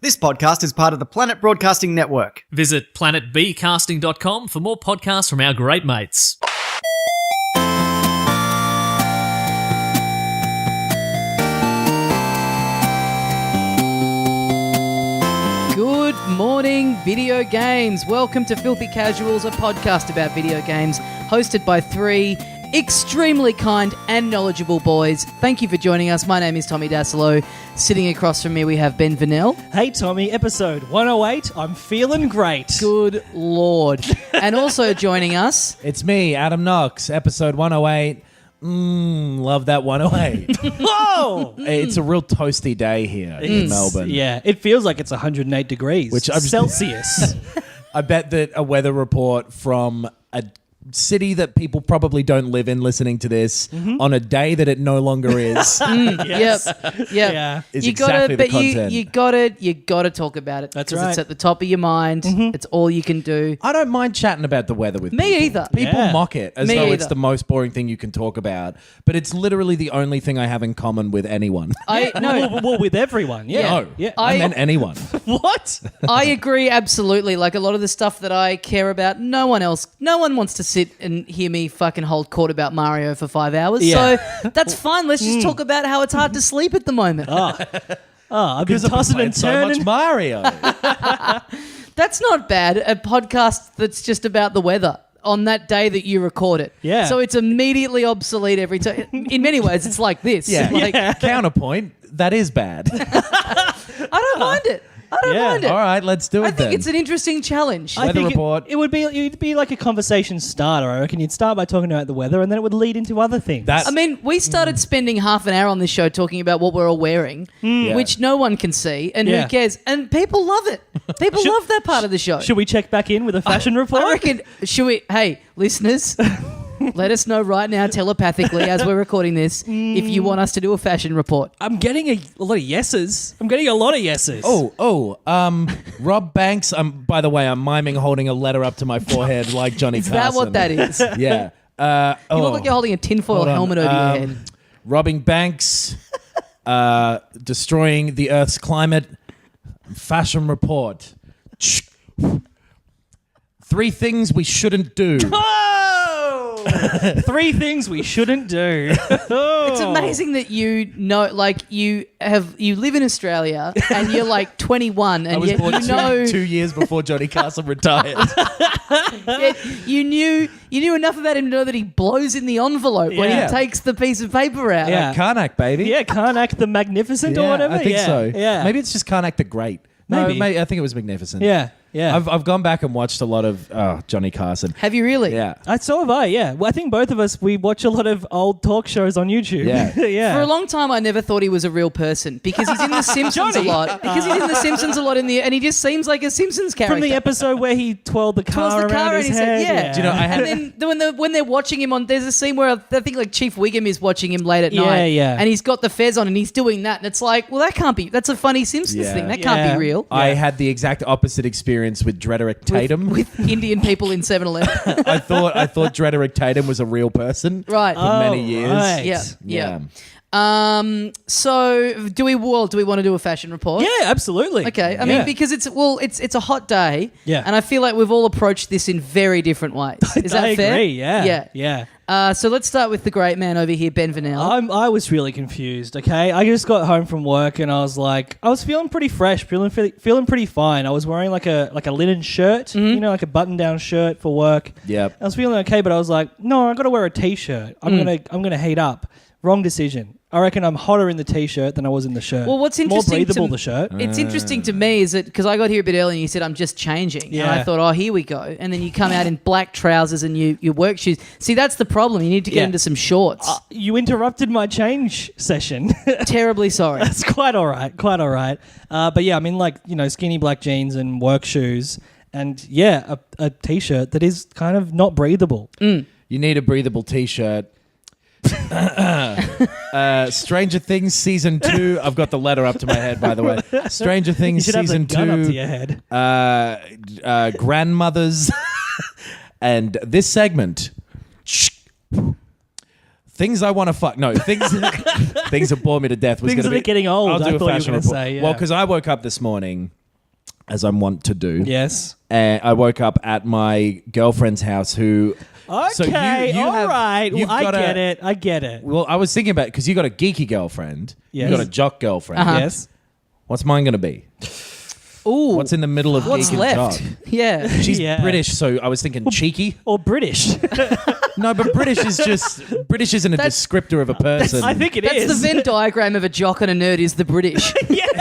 This podcast is part of the Planet Broadcasting Network. Visit planetbcasting.com for more podcasts from our great mates. Good morning, video games. Welcome to Filthy Casuals, a podcast about video games, hosted by three extremely kind and knowledgeable boys. Thank you for joining us. My name is Tommy Dasilo. Sitting across from me, we have Ben Vanel. Hey, Tommy, episode 108. I'm feeling great. Good Lord. And also joining us... It's me, Adam Knox, episode 108. Love that 108. Whoa! It's a real toasty day here in Melbourne. Yeah, it feels like it's 108 degrees. Which I'm Celsius. I bet that a weather report from a city that people probably don't live in listening to this on a day that it no longer is. Yes. Yep. Yeah. Is exactly the content. You gotta talk about it. That's 'cause right. It's at the top of your mind. It's all you can do. I don't mind chatting about the weather with Me people. either. People Yeah. mock it as Me though either. it's the most boring thing you can talk about, but it's literally the only thing I have in common with anyone. Well, with everyone. Yeah. No, Yeah. I meant anyone. What? I agree absolutely. Like a lot of the stuff that I care about, no one wants to sit and hear me fucking hold court about Mario for 5 hours. Yeah. So that's fine. Let's just talk about how it's hard to sleep at the moment. I've been Because I've tossing played and so turning. much Mario. That's not bad. A podcast that's just about the weather on that day that you record it. Yeah. So it's immediately obsolete every time. In many ways, it's like this. Yeah. Like, Counterpoint, that is bad. I don't mind it. I don't mind it. All right, let's do it I think then. it's an interesting challenge. I Weather think report. It'd be like a conversation starter. I reckon you'd start by talking about the weather, and then it would lead into other things. I mean, we started spending half an hour on this show talking about what we're all wearing, Yeah. which no one can see, and Yeah. who cares? And people love it. People love that part of the show. Should we check back in with a fashion report? I reckon, should we? Hey, listeners, let us know right now telepathically as we're recording this if you want us to do a fashion report. I'm getting a lot of yeses. I'm getting a lot of yeses. Rob Banks. By the way, I'm miming holding a letter up to my forehead like Johnny Is Carson. that what that is? Yeah. You look like you're holding a tinfoil Hold on. helmet over your head. Robbing banks, destroying the Earth's climate. Fashion report. 3 things we shouldn't do. Oh! 3 things we shouldn't do. It's amazing that you know, like you live in Australia and you're like 21 I and was yet born you know 2 years before Johnny Carson retired. yet you knew enough about him to know that he blows in the envelope when Yeah. he takes the piece of paper out. Yeah. Karnak, baby. Yeah, Karnak the Magnificent or Yeah, whatever. I think so. Yeah. Maybe it's just Karnak the Great. No, Maybe. I think it was Magnificent. Yeah. Yeah. I've gone back and watched a lot of Johnny Carson. Have you really? Yeah. So have I, yeah. Well, I think both of us, we watch a lot of old talk shows on YouTube. Yeah. Yeah. For a long time, I never thought he was a real person because he's in The Simpsons a lot. Because he's in The Simpsons a lot and he just seems like a Simpsons character. From the episode where he twirled the car Twirls the around car his and he said, head. yeah. Do you know, I had And then when they're watching him there's a scene where I think like Chief Wiggum is watching him late at Yeah, night. yeah. And he's got the fez on and he's doing that. And it's like, well, that's a funny Simpsons Yeah. thing. That can't Yeah. be real. I had the exact opposite experience with Drederick Tatum. With Indian people in 7-Eleven. I thought Drederick Tatum was a real person. Right. For many years. right. Yeah. So do we want to do a fashion report? Yeah, absolutely. Okay. I Yeah. mean, because it's a hot day. Yeah. And I feel like we've all approached this in very different ways. Is that I fair? agree, yeah. Yeah. Yeah. So let's start with the great man over here, Ben Vanel. I was really confused, okay? I just got home from work and I was feeling pretty fresh, feeling pretty fine. I was wearing like a linen shirt, like a button-down shirt for work. Yep. I was feeling okay, but I was like, no, I got to wear a t-shirt. I'm gonna heat up. Wrong decision. I reckon I'm hotter in the t-shirt than I was in the shirt. Well, what's more interesting breathable to- the shirt. It's interesting to me is that because I got here a bit early and you said I'm just changing, and I Yeah. thought, oh, here we go, and then you come out in black trousers and your work shoes. See, that's the problem. You need to get Yeah. into some shorts. You interrupted my change session. Terribly sorry. That's quite all right. But yeah, I mean, skinny black jeans and work shoes, and yeah, a t-shirt that is kind of not breathable. You need a breathable t-shirt. Stranger Things season 2. I've got the letter up to my head, by the way. Stranger You Things should have the season gun 2. up to your head. Grandmothers, and this segment. Things I want to fuck. No, things that bore me to death was Things going to that be are getting old, I'll I do a thought you were fashion gonna report. say, yeah. Well, because I woke up this morning, as I'm wont to do. Yes. And I woke up at my girlfriend's house who... Okay, So you all have- right. Well, you've I got get a- it. I get it. Well, I was thinking about because you got a geeky girlfriend. Yes. You got a jock girlfriend. Yes. What's mine going to be? Ooh, What's in the middle of what's geek and left? jock? Yeah. She's Yeah. British, so I was thinking cheeky. Or British. No, but British isn't a That's- descriptor of a person. I think it That's is. the Venn diagram of a jock and a nerd is the British. Yes.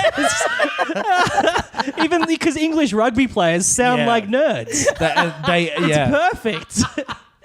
Even because English rugby players sound Yeah. like nerds. Perfect.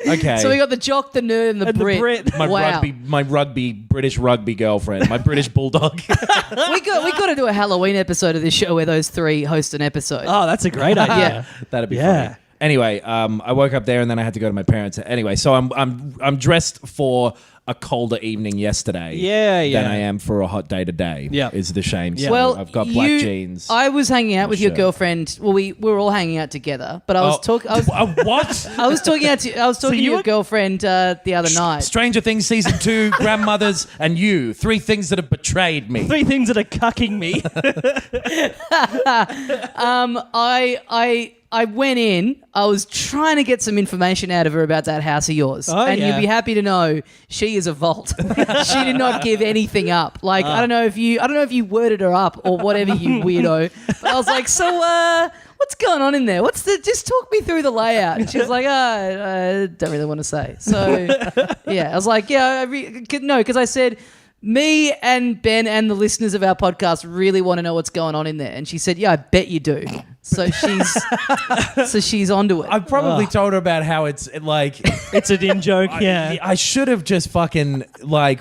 Okay. So we got the jock, the nerd, and the And the Brit. Brit. my British rugby girlfriend, my British bulldog. We got to do a Halloween episode of this show where those three host an episode. Oh, that's a great idea. That'd be Yeah. funny. Anyway, I woke up there and then I had to go to my parents. Anyway, so I'm dressed for a colder evening yesterday. Yeah. Than I am for a hot day today. Yeah. Is the shame. So Well, I've got black jeans. I was hanging out with your shirt. girlfriend. Well, we were all hanging out together, but I was talking. What? I was talking to you your were- girlfriend the other night. Stranger Things season 2, grandmothers, and you. 3 things that have betrayed me. 3 things that are cucking me. I went in. I was trying to get some information out of her about that house of yours, Oh, and yeah. you'd be happy to know she is a vault. She did not give anything up. Like I don't know if you worded her up or whatever, you weirdo. But I was like, so what's going on in there? Just talk me through the layout. And she was like, I don't really want to say. So yeah, I was like, yeah, no, because I said. Me and Ben and the listeners of our podcast really want to know what's going on in there. And she said, yeah, I bet you do. So she's onto it. I probably told her about how it's like... It's an in joke, yeah. I should have just fucking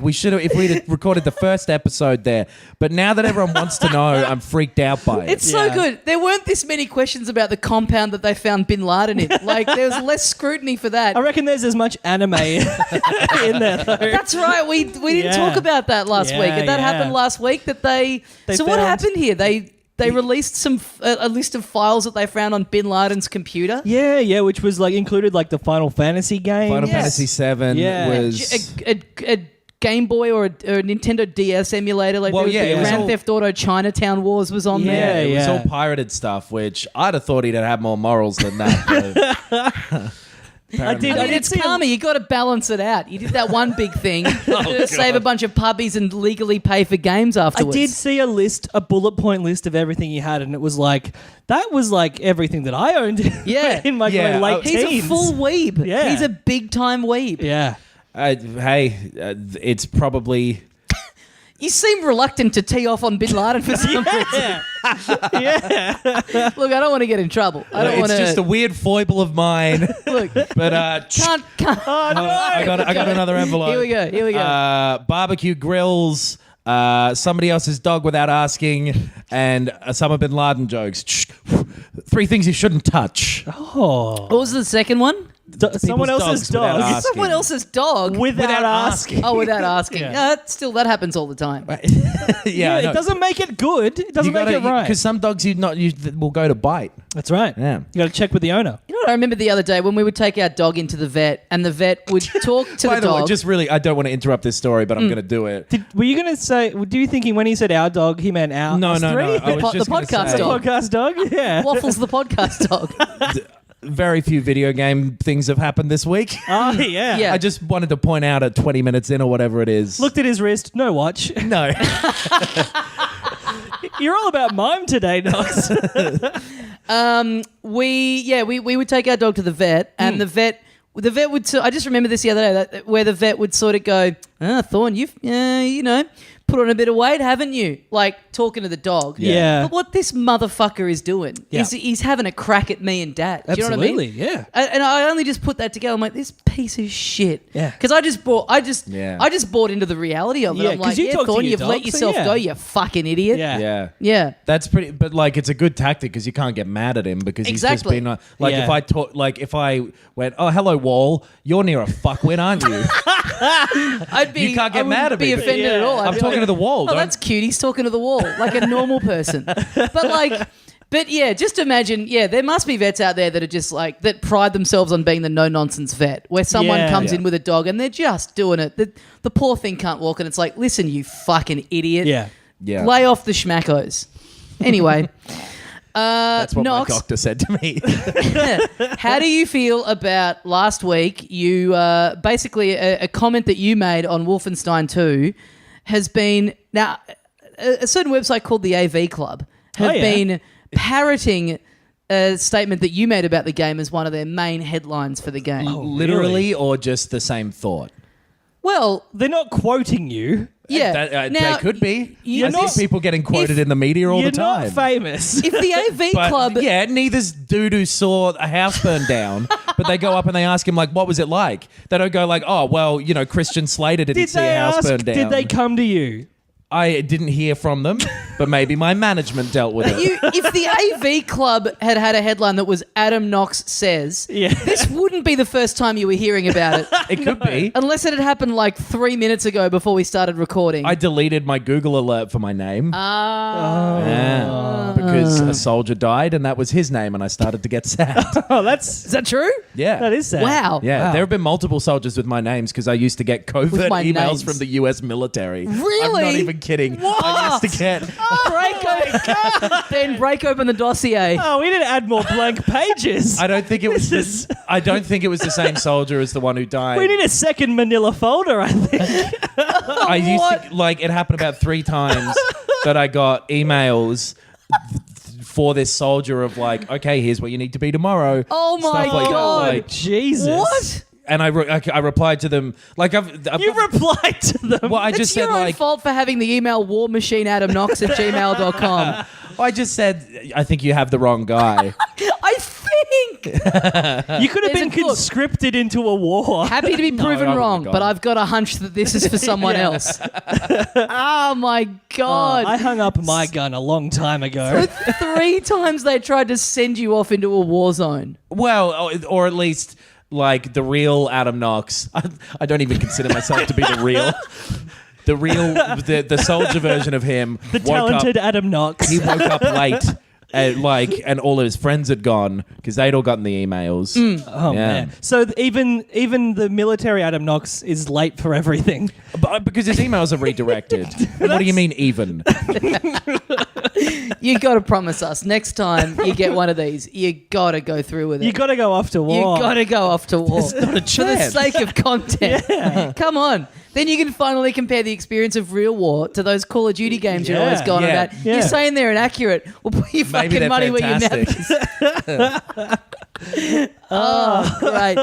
we should have if we'd have recorded the first episode there. But now that everyone wants to know, I'm freaked out by it. It's so good. There weren't this many questions about the compound that they found Bin Laden in. Like there was less scrutiny for that. I reckon there's as much anime in there, though. That's right. We didn't Yeah. talk about that last Yeah, week. And that yeah. happened last week. That they so what found- happened here? They released a list of files that they found on Bin Laden's computer. Yeah, which was included the Final Fantasy game. Final Yes. Fantasy 7 Yeah. was... A Game Boy or a Nintendo DS emulator. Like Well, the yeah, it was Grand all- Theft Auto Chinatown Wars was on Yeah. there. It was all pirated stuff, which I'd have thought he'd have more morals than that. I did. I mean, it's see karma. You got to balance it out. You did that one big thing to save a bunch of puppies and legally pay for games I afterwards. did see a bullet point list of everything he had, and it was that was everything that I owned. Yeah. in my Yeah, late He's teens. a full weeb. Yeah. He's a big time weeb. Yeah. It's probably... You seem reluctant to tee off on Bin Laden for some reason. Yeah. Look, I don't want to get in trouble. I don't want It's to. just a weird foible of mine. Look, But can't. Oh no. I got another envelope. Here we go. Barbecue grills, somebody else's dog without asking, and Osama bin Laden jokes. 3 things you shouldn't touch. Oh. What was the second one? Someone People's else's dogs without dog. asking. Someone else's dog. Without asking. Oh, without asking. Yeah. That happens all the time. Yeah, It doesn't make it good. It doesn't make it right. Because some dogs you will go to bite. That's right. Yeah. You got to check with the owner. You know what I remember the other day when we would take our dog into the vet and the vet would talk to By the the way, dog. just really, I don't want to interrupt this story, but I'm going to do it. Were you going to say? Do you think when he said our dog, he meant our? No, us no, three? no. I was po- just the gonna podcast say, dog. Podcast dog. Yeah. Waffles the podcast dog. Very few video game things have happened this week. Oh yeah. Yeah. I just wanted to point out at 20 minutes in or whatever it is. Looked at his wrist. No watch. No. You're all about mime today, Knox. We would take our dog to the vet and the vet would. I just remember this the other day where the vet would sort of go, Thorne, you've put on a bit of weight, haven't you? Like talking to the dog. Yeah. But what this motherfucker is doing is he's having a crack at me and Dad. Do you know what I mean? Absolutely, yeah. And I only just put that together. I'm like, this piece of shit. Yeah. Because I just bought into the reality of it. Yeah, I'm 'cause like, you talk to Thorne, your you've dog, let so yourself yeah. go, you fucking idiot. Yeah. Yeah. Yeah. That's pretty, but it's a good tactic because you can't get mad at him because he's just Exactly. been Yeah. if I went, oh hello wall, you're near a fuckwit, aren't you? You can't get mad at be me, but- offended at all. I'd I'm be talking to the wall. Oh, that's cute. He's talking to the wall like a normal person. But But yeah, just imagine, there must be vets out there that are just like, that pride themselves on being the no-nonsense vet, where someone Yeah. comes Yeah. in with a dog and they're just doing it. The poor thing can't walk and it's like, listen, you fucking idiot. Yeah. Yeah. Lay off the schmackos. Anyway. That's what Knox, my doctor said to me. how do you feel about last week? You basically a comment that you made on Wolfenstein 2 has been now a certain website called the AV Club have been parroting a statement that you made about the game as one of their main headlines for the game. Literally, or just the same thought? Well, They're not quoting you. yeah. They could be. you're I not- see people getting quoted in the media all You're the time. not famous. if the AV But Club, yeah, neither's dude who saw a house burn down. But they go up and they ask him, like, what was it like? They don't go like, oh, well, Christian Slater didn't Did see they a house ask? burn down. Did they come to you? I didn't hear from them, but maybe my management dealt with it. if the AV Club had a headline that was Adam Knox says, this wouldn't be the first time you were hearing about it. It could be. Unless it had happened like 3 minutes ago before we started recording. I deleted my Google alert for my name. Ah. Yeah, because a soldier died and that was his name and I started to get sad. Oh, that's Is that true? Yeah. that is sad. Wow. Yeah, there have been multiple soldiers with my names because I used to get covert my emails names. from the US military. Really? I'm not even kidding. I used to get... Then break open the dossier. Oh, we didn't add more blank pages. I don't think it was I don't think it was the same soldier as the one who died. We need a second manila folder, I think. I used to, like, it happened about 3 times that I got emails for this soldier of like, okay, here's what you need to be tomorrow. Oh my Stuff like that, God. like- Jesus. What? and I replied to them like I've You replied to them. well, I It's just your said own like fault for having the email warmachineadamknox@gmail.com. I just said I think you have the wrong guy. I think. You could have There's been a book. conscripted into a war. Happy to be proven I wrong, would've but gone. I've got a hunch that this is for someone else. Oh my God. I hung up my gun a long time ago. 3 times they tried to send you off into a war zone. Well, or at least like the real Adam Knox. I don't even consider myself to be the real. The soldier version of him. The talented Adam Knox. He woke up late. And all of his friends had gone because they'd all gotten the emails. Oh man! So even the military Adam Knox is late for everything. But because his emails are redirected. And what do you mean even? You got to promise us next time you get one of these, you got to go through with it. You got to go off to You war. got to go off to war. There's not a For the chance. sake of content. Come on. Then you can finally compare the experience of real war to those Call of Duty games you're always going yeah, about. yeah. You're saying they're inaccurate. We'll put your Maybe fucking they're money fantastic. where your mouth is. Oh, great.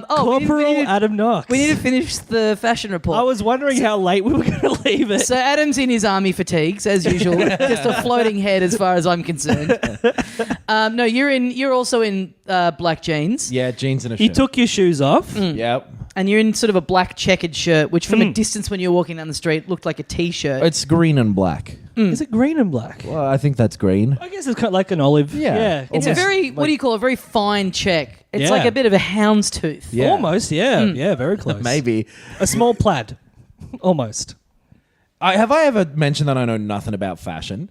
Corporal Adam Knox. we need to finish the fashion report. I was wondering how late we were going to leave it. So Adam's in his army fatigues as usual, just a floating head as far as I'm concerned. No, you're also in black jeans, Yeah, jeans and a You shirt. took your shoes off. Yep. and you're in sort of a black checkered shirt, which from a distance when you were walking down the street looked like a t-shirt. It's green and black. Is it green and black? Well, I think that's green. I guess it's kind of like an olive. Yeah. It's a almost very what do you call a very fine check. It's Yeah. like a bit of a houndstooth. Yeah. Almost, yeah. Yeah, very close. Maybe. A small plaid. Almost. Have I ever mentioned that I know nothing about fashion?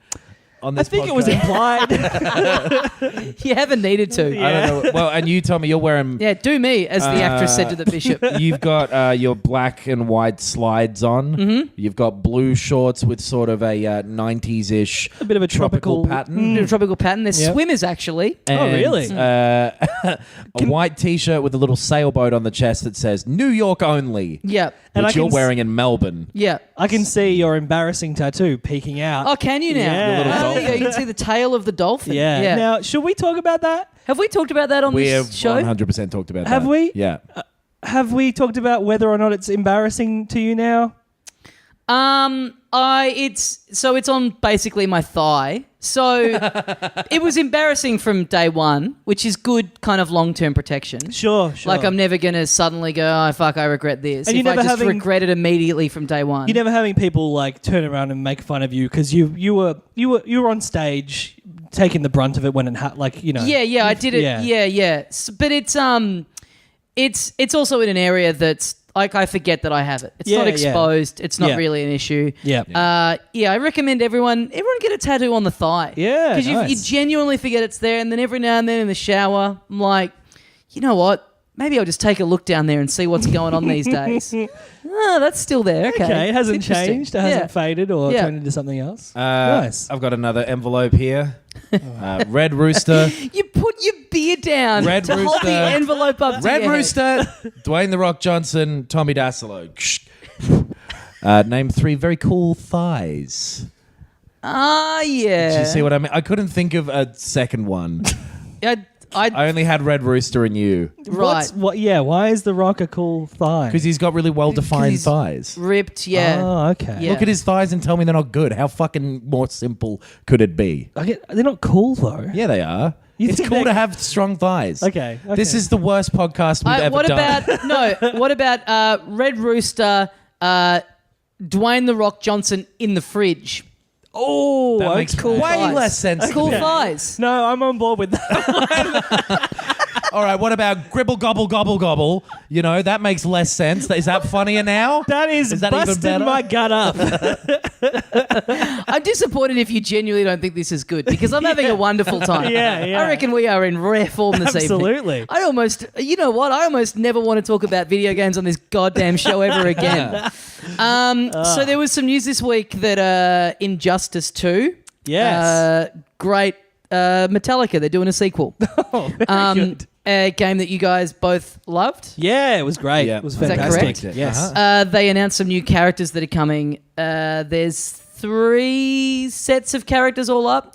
On I this think it was podcast? implied. You haven't needed to. I don't know. Well, and you told me you're wearing. Yeah, do me, as the actress said to the bishop. You've got your black and white slides on. Mm-hmm. You've got blue shorts with sort of a 90s-ish A bit of a tropical pattern. Bit of tropical pattern. They're Yep. swimmers, actually. Oh, really? A white T-shirt with a little sailboat on the chest that says "New York only," Yeah. And which I you're can wearing in Melbourne. Yeah. I can see your embarrassing tattoo peeking out. Oh, can you now? Yeah. The little Oh, there you go. dolphin. You can see the tail of the dolphin. Yeah. Now, should we talk about that? Have we talked about that on We this have show? 100% talked about that. Have we? Yeah. Have we talked about whether or not it's embarrassing to you now? It's on basically my thigh. So it was embarrassing from day one, which is good kind of long-term protection. Sure. Like I'm never going to suddenly go, oh, fuck, I regret this. And if you're I never just having- regret it immediately from day one. You're never having people like turn around and make fun of you because you were on stage taking the brunt of it when it Yeah, I did it. Yeah. Yeah. But it's also in an area that's like I forget that I have it. It's Yeah, not yeah. exposed. It's not Yeah. really an issue. Yeah. I recommend everyone get a tattoo on the thigh. Yeah, because you nice. genuinely forget it's there, and then every now and then in the shower, I'm like, you know what? Maybe I'll just take a look down there and see what's going on these days. Oh, that's still there. Okay, Okay, it It's hasn't interesting. changed. It hasn't Yeah. faded or Yeah. turned into something else. Nice. I've got another envelope here. Red Rooster. You put your beer down Red to hold Rooster. the envelope up to Red your head. Rooster. Dwayne The Rock Johnson. Tommy Dassolo. Name 3 very cool thighs. Yeah. Do you see what I mean? I couldn't think of a second one. I I only had Red Rooster and you. right. Why is The Rock a cool thigh? Because he's got really well-defined he's- thighs. Ripped, yeah. Oh, okay. Yeah. Look at his thighs and tell me they're not good. How fucking more simple could it be? They're not cool though. Yeah, they are. You It's think cool they- to have strong thighs. Okay. This is the worst podcast we've ever what done. about what about Red Rooster, Dwayne The Rock Johnson in the fridge? Oh, That makes cool way thighs. less sense. to Cool me. thighs. No, I'm on board with that. All right, what about gribble gobble gobble gobble? You know, that makes less sense. Is that funnier now? That is that even busted better? my gut up. I'm disappointed if you genuinely don't think this is good because I'm having a wonderful time. Yeah. I reckon we are in rare form this evening. Absolutely. I almost never want to talk about video games on this goddamn show ever again. So there was some news this week that Injustice 2, Yes. great Metallica, they're doing a sequel. Very good. A game that you guys both loved. Yeah, it was great. Yeah. It was that fantastic. correct? Yes. Uh-huh. They announced some new characters that are coming. There's 3 sets of characters all up.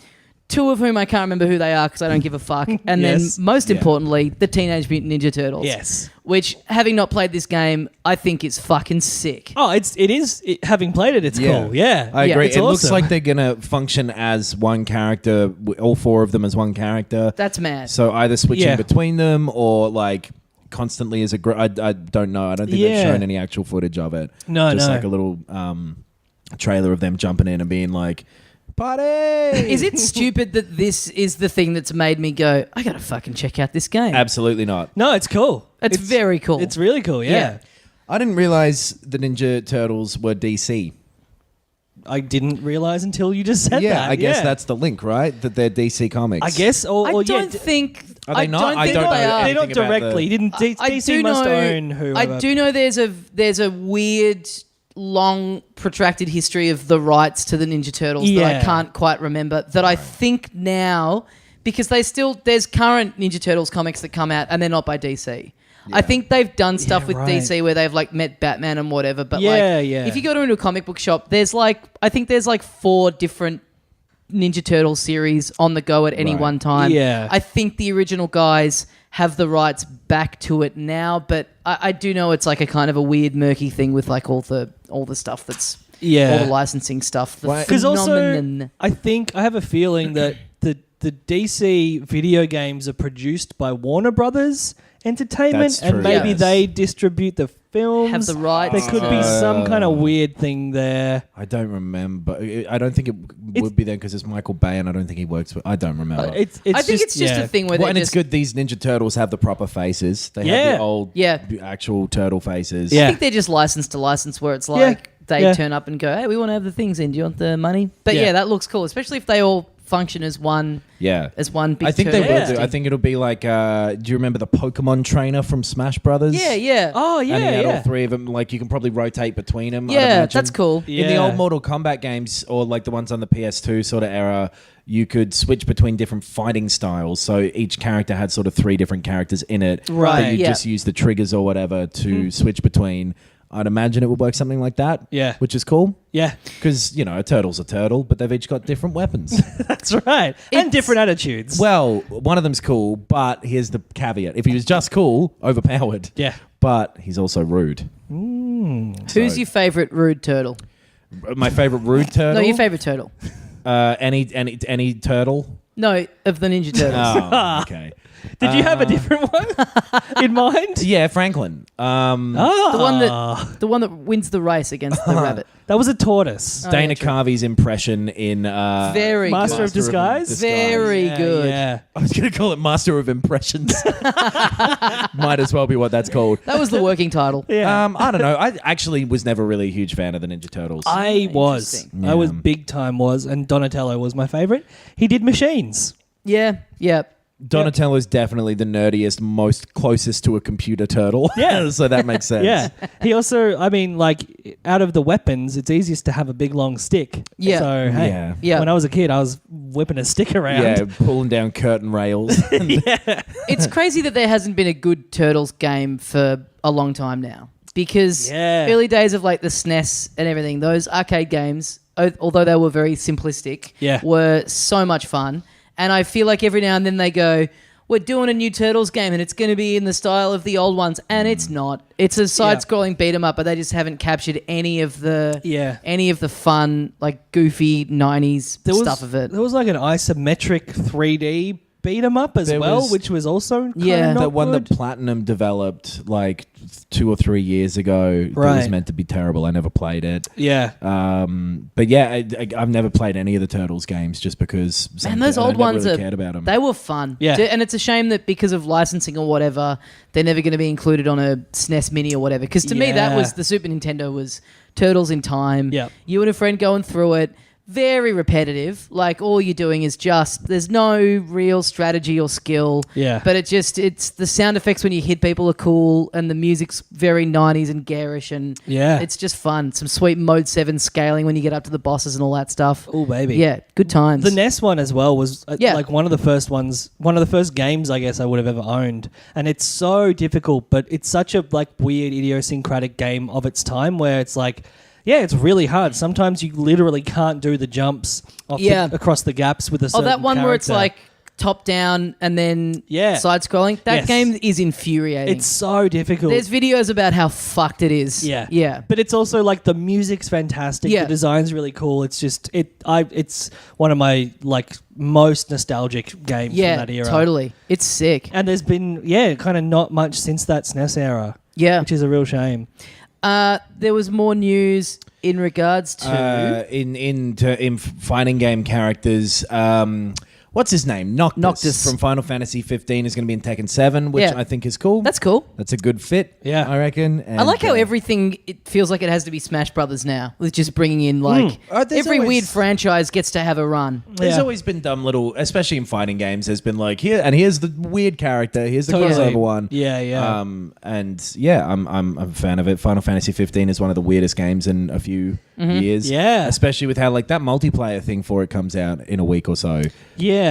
2 of whom I can't remember who they are because I don't give a fuck. And Yes. then, most Yeah. importantly, the Teenage Mutant Ninja Turtles. Yes. Which, having not played this game, I think is fucking sick. Oh, it is. Having played it, it's cool. Yeah, I agree. It's It looks awesome. like they're going to function as one character, all 4 of them as one character. That's mad. So either switching Yeah. between them or like constantly as a group. I don't know. I don't think they've Yeah. shown any actual footage of it. No, Just no. like a little trailer of them jumping in and being like, party! Is it stupid that this is the thing that's made me go, I gotta fucking check out this game? Absolutely not. No, it's cool. It's very cool. It's really cool. Yeah. I didn't realize the Ninja Turtles were DC. I didn't realize until you just said Yeah, that. I guess that's the link, right? That they're DC Comics. I guess. Or, I or don't yeah, think. Are they not? I think don't know they are. They're not anything about directly. Didn't DC do must know- own whoever? I do know there's a weird, long, protracted history of the rights to the Ninja Turtles that I Yeah. can't quite remember. That I think now, because there's current Ninja Turtles comics that come out and they're not by DC. I think they've done stuff Yeah, with right. DC where they've like met Batman and whatever. But Yeah, like, yeah. if you go to a comic book shop, there's like 4 different Ninja Turtle series on the go at any Right. one time. Yeah. I think the original guys have the rights back to it now, but I do know it's like a kind of a weird, murky thing with like all the stuff that's all the licensing stuff. The Because also, phenomenon. I think I have a feeling that the DC video games are produced by Warner Brothers Entertainment, That's and true, maybe yes. they distribute the films. Have the rights There could be some kind of weird thing there. I don't remember. I don't think it would be there because it's Michael Bay, and I don't think he works with. I don't remember. It's I think it's just yeah. a thing where Well, they and it's just. good these Ninja Turtles have the proper faces. They have Yeah. the old, Yeah. actual turtle faces. Yeah. I think they're just license to license where it's like they Yeah. turn up and go, hey, we want to have the things in. Do you want the money? But Yeah. yeah, that looks cool, especially if they all function as one yeah. big I think they turtle. will do. I think it'll be like. Do you remember the Pokemon trainer from Smash Brothers? Yeah. Oh And he yeah, had all yeah. 3 of them. Like you can probably rotate between them. I'd Yeah, imagine. that's cool. In the Yeah. old Mortal Kombat games, or like the ones on the PS2 sort of era, you could switch between different fighting styles. So each character had sort of 3 different characters in it. Right. But you Yeah. just use the triggers or whatever to switch between. I'd imagine it would work something like that. Yeah. Which is cool. Yeah, Because, a turtle's a turtle, but they've each got different weapons. that's right. And different attitudes. Well, one of them's cool, but here's the caveat. If he was just cool, overpowered. Yeah. But he's also rude. Who's your favourite rude turtle? My favorite rude turtle? No, your favourite turtle. Any turtle? No, of the Ninja Turtles. Oh, okay. Did you have a different one in mind? Yeah, Franklin. The one that wins the race against the rabbit. That was a tortoise. Dana true. Carvey's impression in Very Master good. of Disguise? Very good. Yeah. I was going to call it Master of Impressions. Might as well be what that's called. That was the working title. Yeah. I don't know. I actually was never really a huge fan of the Ninja Turtles. I was. Interesting. I was Yeah. big time and Donatello was my favorite. He did machines. Yeah. Donatello's definitely the nerdiest, most closest to a computer turtle. Yeah. So that makes sense. Yeah. He also, I mean, like, out of the weapons, it's easiest to have a big long stick. Yeah. So, hey, Yeah. Yeah. when I was a kid, I was whipping a stick around. Yeah, pulling down curtain rails. It's crazy that there hasn't been a good Turtles game for a long time now. Because early days of like the SNES and everything, those arcade games, although they were very simplistic, were so much fun. And I feel like every now and then they go, we're doing a new Turtles game and it's going to be in the style of the old ones. And it's not. It's a side-scrolling beat 'em up, but they just haven't captured any of the fun, like goofy 90s stuff of it. There was like an isometric 3D beat 'em up as well, which was also kind of not the one good. that Platinum developed like 2 or 3 years ago that was Right. meant to be terrible. I never played it. Yeah. But yeah, I've never played any of the Turtles games just because Man, those old I never ones really cared about them. they were fun. Yeah. And it's a shame that because of licensing or whatever, they're never going to be included on a SNES Mini or whatever. Because to me, that was the Super Nintendo was Turtles in Time. Yep. You and a friend going through it. Very repetitive. Like all you're doing is there's no real strategy or skill. Yeah. But it's the sound effects when you hit people are cool and the music's very 90s and garish and it's just fun. Some sweet Mode 7 scaling when you get up to the bosses and all that stuff. Oh, baby. Yeah, good times. The NES one as well was like one of the first games I guess I would have ever owned. And it's so difficult, but it's such a like weird idiosyncratic game of its time where it's like, yeah, it's really hard. Sometimes you literally can't do the jumps across the gaps with a certain that one where it's character. like top down and then side scrolling. That game is infuriating. It's so difficult. There's videos about how fucked it is. Yeah. But it's also like the music's fantastic. Yeah. The design's really cool. It's just it's one of my like most nostalgic games from that era. Totally. It's sick. And there's been kind of not much since that SNES era. Yeah. Which is a real shame. There was more news in regards to in fighting game characters. What's his name? Noctis from Final Fantasy 15 is going to be in Tekken 7, which I think is cool. That's cool. That's a good fit. Yeah, I reckon. I like how everything it feels like it has to be Smash Brothers now, with just bringing in like every weird franchise gets to have a run. There's always been dumb little, especially in fighting games. There's been like here's the weird character. Here's the crossover one. Yeah. And yeah, I'm a fan of it. Final Fantasy 15 is one of the weirdest games in a few years. Yeah, especially with how like that multiplayer thing for it comes out in a week or so. Yeah.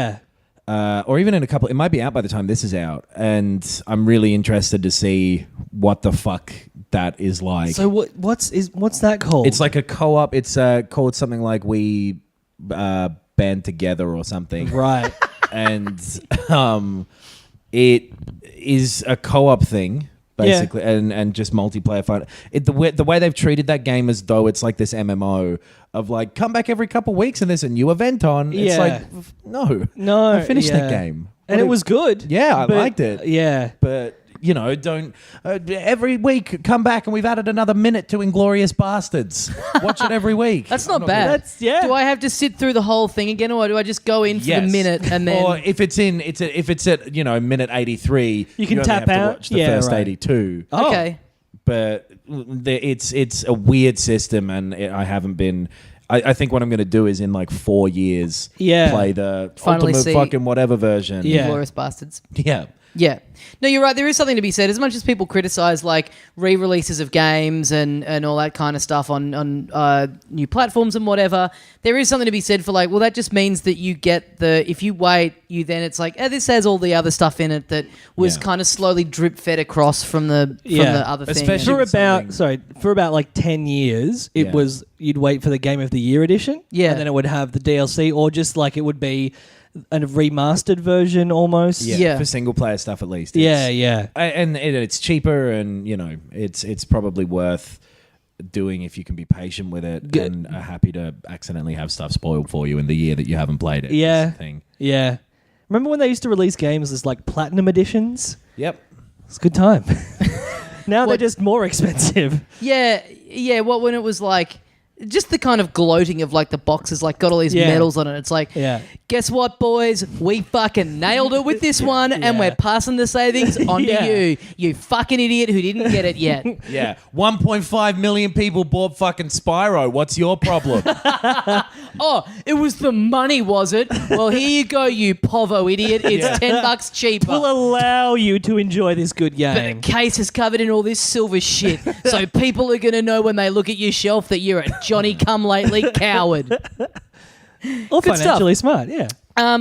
Or even in a couple. It might be out by the time this is out, and I'm really interested to see what the fuck that is like. So what's that called? It's like a co-op. It's called something like We Band Together or something, right? And it is a co-op thing. Basically, and just multiplayer fun. The way they've treated that game as though it's like this MMO of like come back every couple of weeks and there's a new event on. It's like no, I finished that game and it was good. Yeah, I liked it. Yeah, but don't every week come back and we've added another minute to Inglorious Bastards. Watch it every week. That's not bad. Do I have to sit through the whole thing again, or do I just go in for the minute and then? Or if it's at minute 83, you can only tap have to out. watch the first 82. Okay. But it's a weird system, and I haven't been. I think what I'm going to do is in like 4 years, play the Finally ultimate see fucking whatever version. Glorious Bastards. Yeah. Yeah. No, you're right. There is something to be said. As much as people criticize like re-releases of games and all that kind of stuff on new platforms and whatever, there is something to be said for like, well, that just means that you get if you wait, it's like, this has all the other stuff in it that was kind of slowly drip fed across from the other thing. Especially for about like 10 years, it was you'd wait for the Game of the Year edition, and then it would have the DLC, or just like it would be a remastered version almost. For single player stuff at least. And it's cheaper, and it's probably worth doing if you can be patient with it and are happy to accidentally have stuff spoiled for you in the year that you haven't played it. Yeah. Thing. Yeah. Remember when they used to release games as like platinum editions? Yep. It's a good time. Now they're What- just more expensive. Yeah. What when it was like just the kind of gloating of like the boxes like got all these Yeah. medals on it. It's like, Yeah. guess what, boys? We fucking nailed it with this one, and Yeah. we're passing the savings on Yeah. to you fucking idiot who didn't get it yet. Yeah. 1.5 million people bought fucking Spyro. What's your problem? Oh, it was the money, was it? Well, here you go, you povo idiot. It's $10 cheaper. Will allow you to enjoy this good But game. the case is covered in all this silver shit. So people are going to know when they look at your shelf that you're a Johnny-come-lately coward. Or good financially smart, yeah.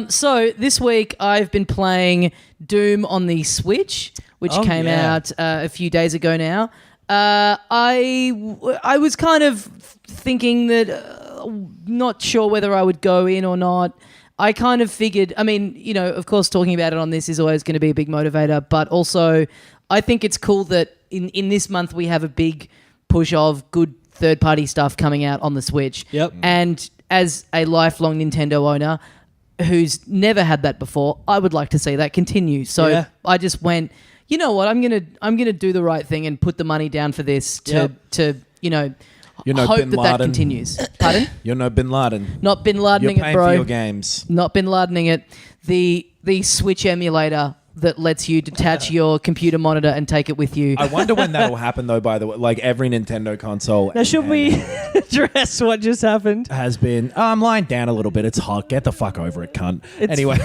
So this week I've been playing Doom on the Switch, which Oh, came yeah. out a few days ago now. I was kind of thinking that not sure whether I would go in or not. I kind of figured, I mean, of course talking about it on this is always going to be a big motivator, but also I think it's cool that in this month we have a big push of good third-party stuff coming out on the Switch. Yep. And as a lifelong Nintendo owner who's never had that before, I would like to see that continue. So Yeah. I just went, you know what, I'm gonna do the right thing and put the money down for this to You're no hope Bin that Laden. continues. Pardon? You're no Bin Laden. Not Bin You're Ladening it, paying bro. for your games. Not Bin Ladening it. The Switch emulator that lets you detach your computer monitor and take it with you. I wonder when that will happen, though, by the way. Like, every Nintendo console Now, should we address what just happened? has been... Oh, I'm lying down a little bit. It's hot. Get the fuck over it, cunt. Anyway.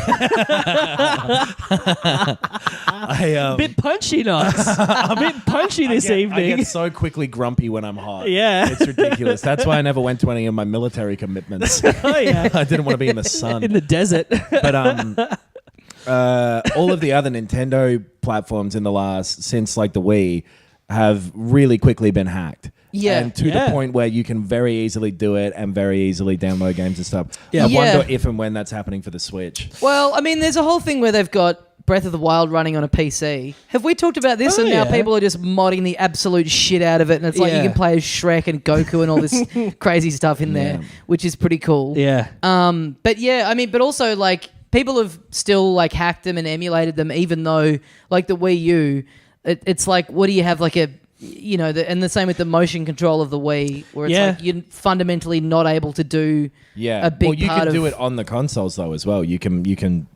A bit punchy, Knox. A bit punchy this I evening. get so quickly grumpy when I'm hot. Yeah. It's ridiculous. That's why I never went to any of my military commitments. Oh, yeah. I didn't want to be in the sun. In the desert. But all of the other Nintendo platforms since like the Wii have really quickly been hacked. Yeah. And to Yeah. the point where you can very easily do it and very easily download games and stuff. Yeah. I Yeah. wonder if and when that's happening for the Switch. Well, I mean, there's a whole thing where they've got Breath of the Wild running on a PC. Have we talked about this? Oh, And now yeah. people are just modding the absolute shit out of it. And it's like you Yeah. can play as Shrek and Goku and all this crazy stuff in there, Yeah. which is pretty cool. Yeah. But yeah, I mean, but also like people have still like hacked them and emulated them, even though like the Wii U, it's like, what do you have like a, and the same with the motion control of the Wii, where it's Yeah. like you're fundamentally not able to do a big well, you part can do of it on the consoles though as well. You can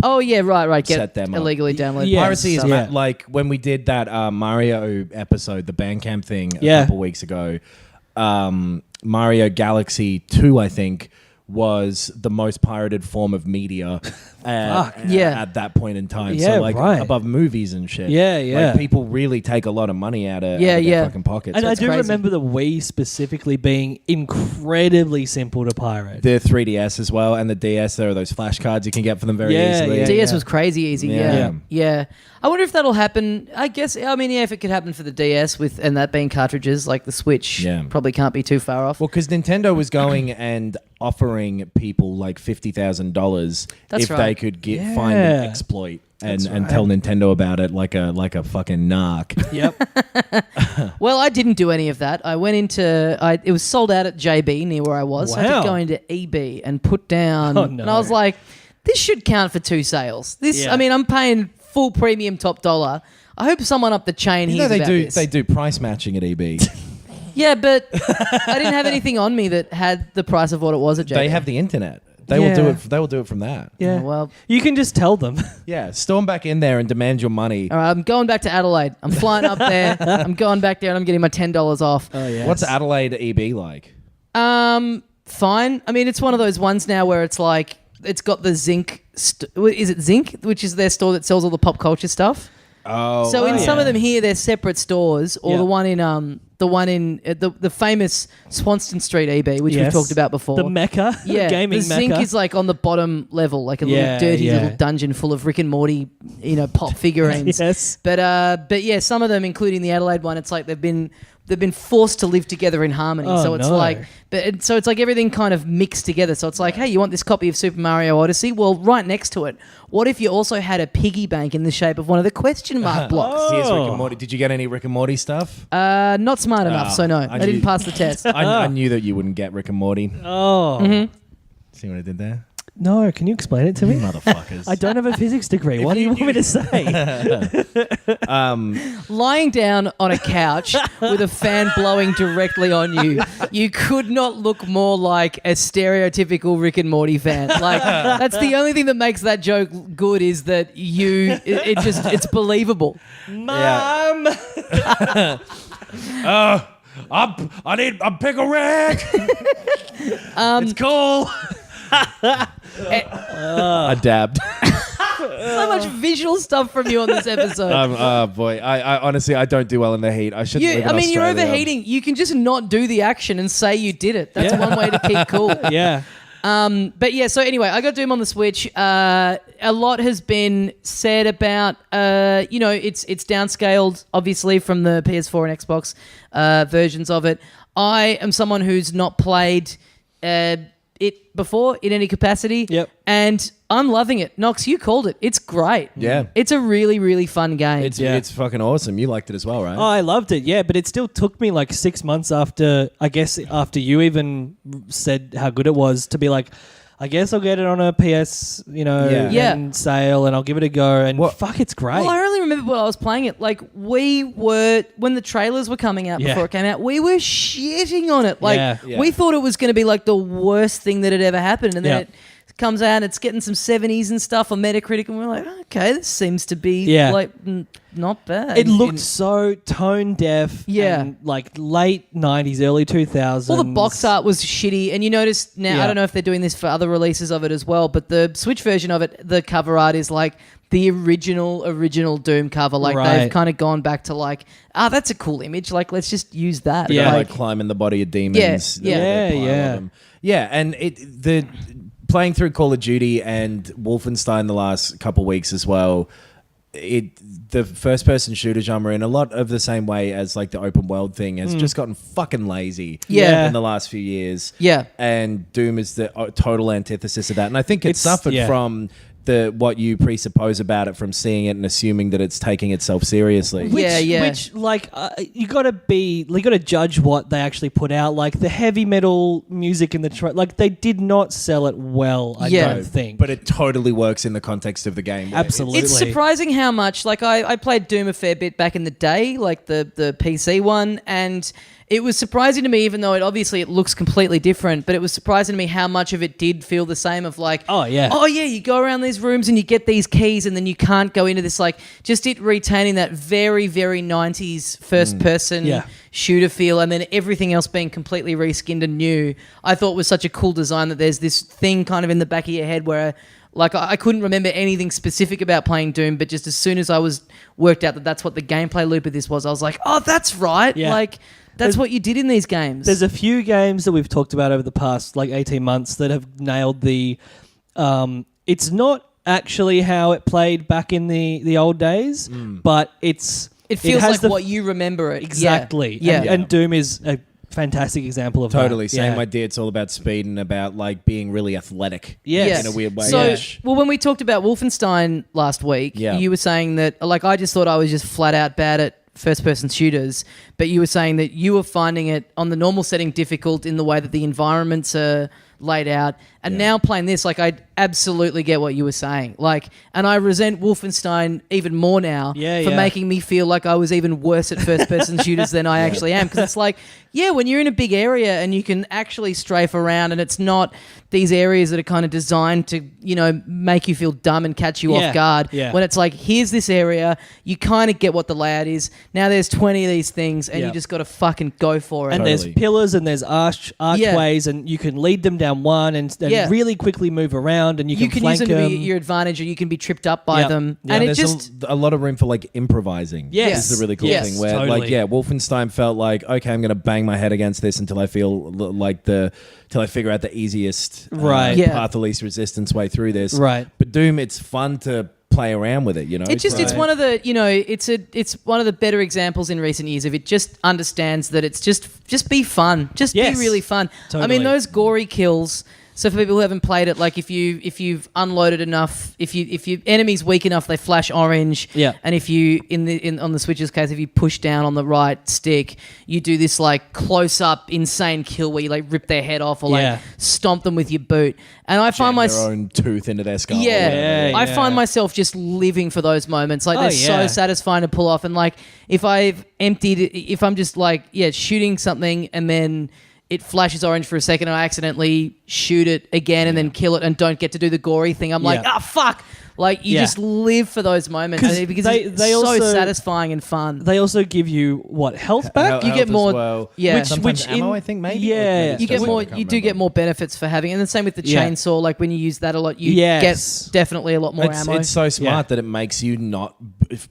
Oh yeah, right. Get set them up. illegally downloaded. Yeah. Piracy is stuff. Yeah. like when we did that Mario episode, the Bandcamp thing a Yeah. couple weeks ago. Mario Galaxy 2, I think, was the most pirated form of media Yeah. at that point in time. Yeah, so like right. above movies and shit. Yeah, yeah. Like people really take a lot of money out of Yeah, their yeah. fucking pockets. And I That's do crazy. remember the Wii specifically being incredibly simple to pirate. the 3DS as well, and the DS, there are those flashcards you can get for them very Yeah, easily. yeah. DS was crazy easy. Yeah. Yeah. I wonder if that'll happen. I guess. I mean, yeah, if it could happen for the DS and that being cartridges, like the Switch, Yeah. probably can't be too far off. Well, because Nintendo was going and offering people like $50,000 That's if right. they could find an exploit and tell Nintendo about it like a fucking narc. Yep. Well, I didn't do any of that. I went into. It was sold out at JB near where I was. So I had Wow. to go into EB and put down. Oh, no. And I was like, this should count for 2 sales. This. Yeah. I mean, I'm paying full premium top dollar. I hope someone up the chain You hears know about this. they do price matching at EB. Yeah, but I didn't have anything on me that had the price of what it was at JB. They have the internet. They Yeah. will do it. They will do it from that. Yeah. Well, You can just tell them. Yeah, storm back in there and demand your money. all right, I'm going back to Adelaide. I'm flying up there. I'm going back there and I'm getting my $10 off. Oh, yeah. What's Adelaide EB like? Fine. I mean, it's one of those ones now where it's like it's got the Zinc. Is it Zinc, which is their store that sells all the pop culture stuff? Oh, So in some yeah. of them here, they're separate stores, or Yeah. the one in the famous Swanston Street EB, which we've Yes. talked about before. The Mecca. Yeah, The gaming the Mecca. Zinc is like on the bottom level, like a little Yeah, dirty yeah. little dungeon full of Rick and Morty, pop figurines. Yes. But yeah, some of them, including the Adelaide one, it's like they've been forced to live together in harmony. Oh, So it's no. like, so it's like everything kind of mixed together. So it's like, hey, you want this copy of Super Mario Odyssey? Well, right next to it, what if you also had a piggy bank in the shape of one of the question mark blocks? Here's Rick Oh. and Morty. Did you get any Rick and Morty stuff? Not smart enough, so no, I didn't knew- pass the test. I knew that you wouldn't get Rick and Morty. Oh. Mm-hmm. See what I did there? No, can you explain it to me? Motherfuckers. I don't have a physics degree. What do you want me to say? Lying down on a couch with a fan blowing directly on you, you could not look more like a stereotypical Rick and Morty fan. Like, that's the only thing that makes that joke good is that it's believable. Mom! I need a pickle Rick. It's cool. I dabbed. So much visual stuff from you on this episode. Oh boy, I honestly I don't do well in the heat. I shouldn't. Live in You're Australia. overheating. You can just not do the action and say you did it. That's one way to keep cool. Yeah. But yeah, so anyway, I got Doom on the Switch. A lot has been said about, it's downscaled, obviously, from the PS4 and Xbox versions of it. I am someone who's not played it before in any capacity. Yep. And I'm loving it. Nox, you called it. It's great. Yeah. It's a really, really fun game. It's fucking awesome. You liked it as well, right? Oh, I loved it, yeah, but it still took me like 6 months after you even said how good it was to be like, I guess I'll get it on a PS, and sale, and I'll give it a go, and fuck, it's great. Well, I only remember when I was playing it. Like, when the trailers were coming out before it came out, we were shitting on it. Like, we thought it was going to be like the worst thing that had ever happened, and then it comes out and it's getting some 70s and stuff on Metacritic, and we're like, okay, this seems to be not bad. It looked so tone deaf, and like late 90s, early 2000s. All the box art was shitty, and you notice now, I don't know if they're doing this for other releases of it as well, but the Switch version of it, the cover art is like the original Doom cover. Like, they've kind of gone back to like, that's a cool image, like, let's just use that. Yeah, like climbing the body of demons. Yeah, and the playing through Call of Duty and Wolfenstein the last couple weeks as well, the first-person shooter genre in a lot of the same way as like the open world thing has just gotten fucking lazy in the last few years. Yeah. And Doom is the total antithesis of that. And I think it suffered from what you presuppose about it from seeing it and assuming that it's taking itself seriously. Which like you gotta judge what they actually put out. Like the heavy metal music in the like they did not sell it well. I don't think, but it totally works in the context of the game. Absolutely, it's surprising how much. Like I played Doom a fair bit back in the day, like the PC one, and it was surprising to me, even though it looks completely different, but it was surprising to me how much of it did feel the same of like, you go around these rooms and you get these keys and then you can't go into this, like, just it retaining that very, very 90s first-person shooter feel, and then everything else being completely reskinned and new. I thought was such a cool design that there's this thing kind of in the back of your head where like I couldn't remember anything specific about playing Doom, but just as soon as I worked out that that's what the gameplay loop of this was, I was like, oh, that's right. Yeah. Like, that's what you did in these games. There's a few games that we've talked about over the past like 18 months that have nailed the it's not actually how it played back in the old days, but it feels like what you remember it. Exactly. Yeah. And Doom is a fantastic example of totally that. Same idea. It's all about speed and about like being really athletic. Yes. In a weird way. So, well, when we talked about Wolfenstein last week, you were saying that like I just thought I was just flat out bad at first-person shooters, but you were saying that you were finding it on the normal setting difficult in the way that the environments are laid out, and now playing this, like, I absolutely get what you were saying, like, and I resent Wolfenstein even more now for making me feel like I was even worse at first-person shooters than I actually am, because it's like, when you're in a big area and you can actually strafe around, and it's not these areas that are kind of designed to, make you feel dumb and catch you off guard. When it's like, here's this area, you kind of get what the layout is. Now there's 20 of these things, and you just got to fucking go for it. And there's pillars and there's archways, and you can lead them down one and really quickly move around, and you can flank use them to your advantage, or you can be tripped up by them. And it just a lot of room for like improvising. Yes, this is a really cool thing where Wolfenstein felt like, okay, I'm going to bang my head against this until I feel like till I figure out the easiest path of least resistance way through this. Right. But Doom, it's fun to play around with it, It's one of the, it's one of the better examples in recent years of it just understands that it's just be fun. Just be really fun. Totally. I mean, those gory kills, So for people who haven't played it, like if you've unloaded enough, if your enemy's weak enough, they flash orange. Yeah. And if you on the Switch's case, if you push down on the right stick, you do this like close up insane kill where you like rip their head off or like stomp them with your boot. And I find their own tooth into their skull. I find myself just living for those moments. Like they're so satisfying to pull off. And like if I'm just like shooting something and then it flashes orange for a second and I accidentally shoot it again and then kill it and don't get to do the gory thing, I'm like, fuck. Like, you just live for those moments because it's so satisfying and fun. They also give you, health back? You get more... Well. Yeah. Sometimes ammo, I think, maybe? Yeah. You get more. You do get more benefits for having... And the same with the chainsaw. Like, when you use that a lot, you get definitely a lot more ammo. It's so smart that it makes you not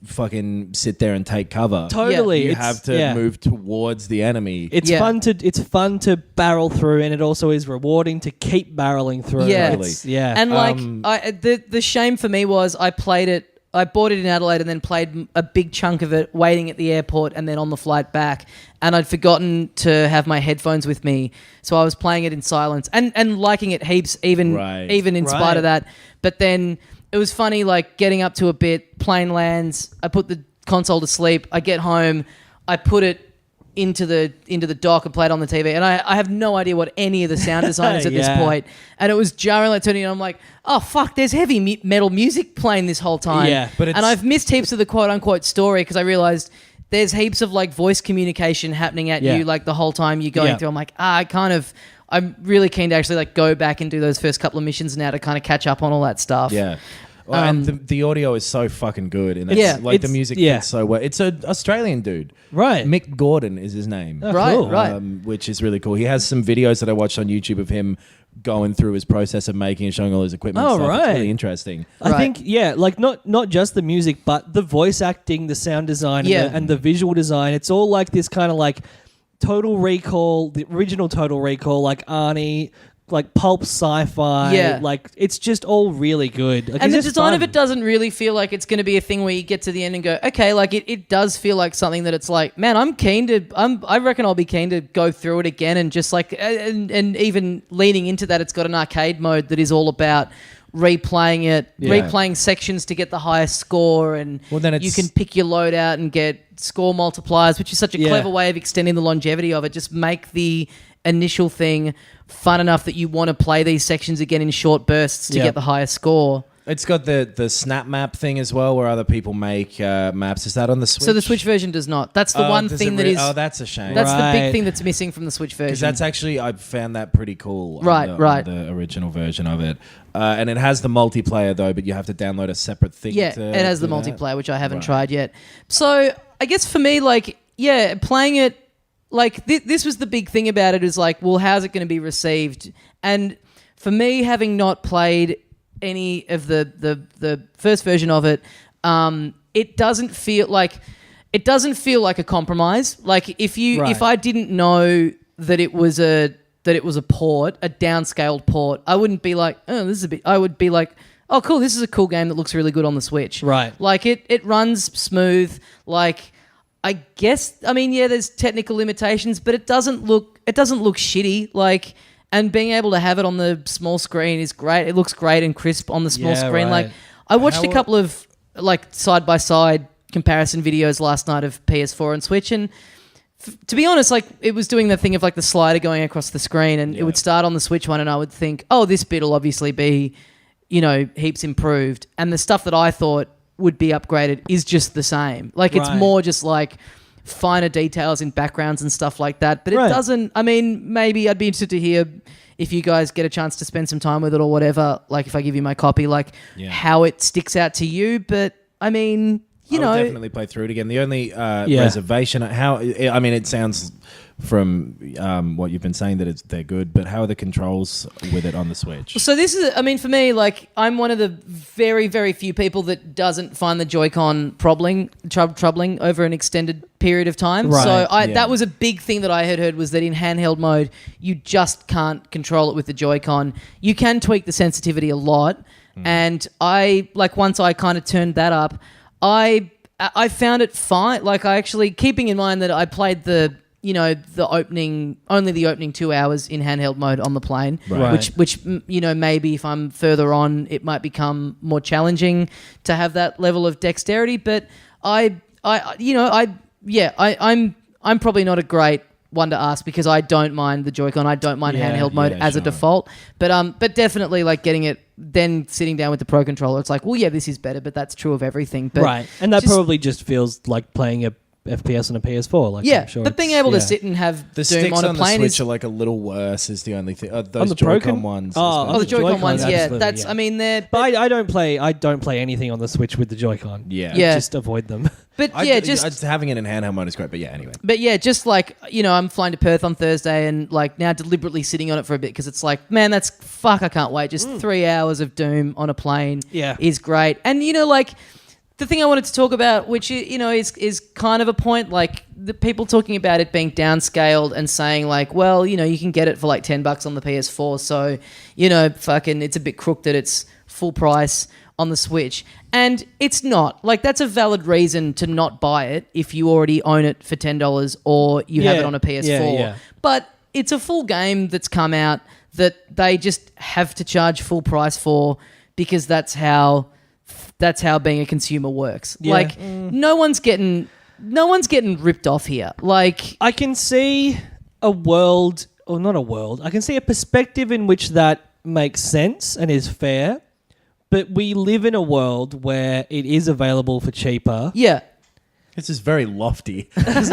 fucking sit there and take cover. Totally. You have to move towards the enemy. It's fun to barrel through, and it also is rewarding to keep barreling through. Yeah. And like, the shame for me was I bought it in Adelaide and then played a big chunk of it waiting at the airport and then on the flight back, and I'd forgotten to have my headphones with me, so I was playing it in silence and liking it heaps even in spite of that. But then it was funny, like getting up to a bit, plane lands, I put the console to sleep, I get home, I put it into the dock and play it on the TV, and I have no idea what any of the sound design is at this point, and it was jarring, like turning on, I'm like, oh fuck, there's heavy metal music playing this whole time, and I've missed heaps of the quote unquote story because I realized there's heaps of like voice communication happening at you like the whole time you're going through. I'm like, I'm really keen to actually like go back and do those first couple of missions now to kind of catch up on all that stuff. Yeah. Well, and the audio is so fucking good. And the music fits so well. It's an Australian dude. Right. Mick Gordon is his name. Oh, cool. Right. Which is really cool. He has some videos that I watched on YouTube of him going through his process of making and showing all his equipment and stuff. Right. It's really interesting. I think, like not just the music, but the voice acting, the sound design, and the visual design. It's all like this kind of like Total Recall, the original Total Recall, like Arnie, like pulp sci-fi, like it's just all really good. Like, and the design of it doesn't really feel like it's going to be a thing where you get to the end and go, okay, like it does feel like something that it's like, man, I reckon I'll be keen to go through it again and just like, and even leaning into that, it's got an arcade mode that is all about replaying it, replaying sections to get the highest score, and you can pick your load out and get score multipliers, which is such a clever way of extending the longevity of it. Just make the initial thing fun enough that you want to play these sections again in short bursts to get the highest score. It's got the snap map thing as well, where other people make maps. Is that on the Switch? So the Switch version does not. That's the one thing that is... Oh, that's a shame. That's the big thing that's missing from the Switch version. Because that's actually... I found that pretty cool. On the original version of it. And it has the multiplayer, though, but you have to download a separate thing. Yeah, it has the multiplayer, which I haven't tried yet. So I guess for me, like, playing it... Like, this was the big thing about it, is like, well, how's it going to be received? And for me, having not played any of the first version of it, it doesn't feel like a compromise. Like, if I didn't know that it was a port, a downscaled port, I wouldn't be like, oh, this is a bit. I would be like, oh, cool, this is a cool game that looks really good on the Switch. Right. Like, it runs smooth. Like, I guess, I mean, there's technical limitations, but it doesn't look shitty. Like, and being able to have it on the small screen is great. It looks great and crisp on the small screen. Right. Like, I watched a couple of like side by side comparison videos last night of PS4 and Switch, and to be honest, like, it was doing the thing of like the slider going across the screen, and it would start on the Switch one, and I would think, oh, this bit will obviously be, heaps improved, and the stuff that I thought would be upgraded is just the same. Like, it's more just like finer details in backgrounds and stuff like that. But it doesn't... I mean, maybe I'd be interested to hear if you guys get a chance to spend some time with it or whatever, like if I give you my copy, like how it sticks out to you. But, I mean, I'll definitely play through it again. The only reservation... it sounds... from what you've been saying that they're good, but how are the controls with it on the Switch? So this is, I mean, for me, like, I'm one of the very, very few people that doesn't find the Joy-Con troubling over an extended period of time. Right. So that was a big thing that I had heard, was that in handheld mode, you just can't control it with the Joy-Con. You can tweak the sensitivity a lot, and once I kind of turned that up, I found it fine. Like, I actually, keeping in mind that I played the only the opening 2 hours in handheld mode on the plane, Right. which maybe if I'm further on, it might become more challenging to have that level of dexterity. But I'm probably not a great one to ask because I don't mind the Joy-Con. I don't mind handheld mode as a default. But definitely like getting it, then sitting down with the Pro Controller, it's like, well, yeah, this is better, but that's true of everything. But right. And that probably just feels like playing a FPS on a PS4. Like, I'm sure but being able to sit and have The Doom sticks on a on the plane Switch is... are like a little worse is the only thing. Those On the Pro Joy-Con Con- ones. Oh, the Joy-Con ones, absolutely, that's... yeah. I mean, they're... But I don't play anything on the Switch with the Joy-Con. Yeah. Yeah. Just avoid them. But just having it in handheld mode is great. But yeah, anyway. But yeah, just like, I'm flying to Perth on Thursday and like now deliberately sitting on it for a bit because it's like, man, I can't wait. Just 3 hours of Doom on a plane is great. And, like, the thing I wanted to talk about, which, is kind of a point, like the people talking about it being downscaled and saying like, well, you can get it for like $10 on the PS4. So, fucking it's a bit crook that it's full price on the Switch. And it's not. Like, that's a valid reason to not buy it if you already own it for $10 or you have it on a PS4. Yeah. But it's a full game that's come out that they just have to charge full price for because that's how being a consumer works. Yeah. Like, no one's getting ripped off here. Like, I can see a world, or not a world, I can see a perspective in which that makes sense and is fair. But we live in a world where it is available for cheaper. yeah. This is very lofty. This is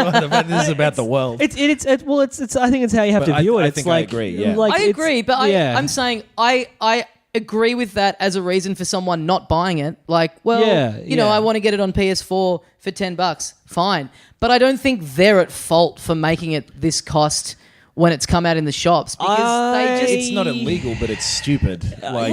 about the world. I think it's how you have But to view it. I It's think I like, agree, yeah. like I it's- agree, but yeah. I'm saying I agree with that as a reason for someone not buying it. Like, well, Yeah. I want to get it on PS4 for $10. Fine. But I don't think they're at fault for making it this cost when it's come out in the shops because they just... It's not illegal, but it's stupid. Like,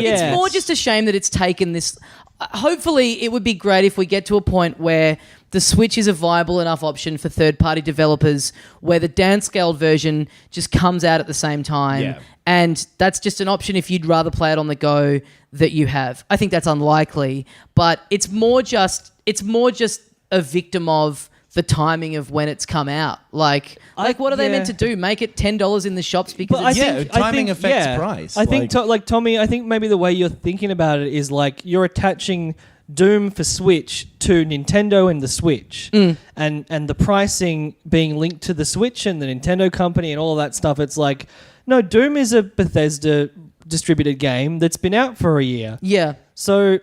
It's more just a shame that it's taken this... Hopefully, it would be great if we get to a point where the Switch is a viable enough option for third-party developers where the downscaled version just comes out at the same time. Yeah. And that's just an option if you'd rather play it on the go that you have. I think that's unlikely, but it's more just a victim of the timing of when it's come out. Like what are they meant to do? Make it $10 in the shops because But it's... timing affects price. I think, Tommy, I think maybe the way you're thinking about it is like you're attaching Doom for Switch to Nintendo and the Switch, and the pricing being linked to the Switch and the Nintendo company and all of that stuff. It's like, no, Doom is a Bethesda distributed game that's been out for a year. Yeah. So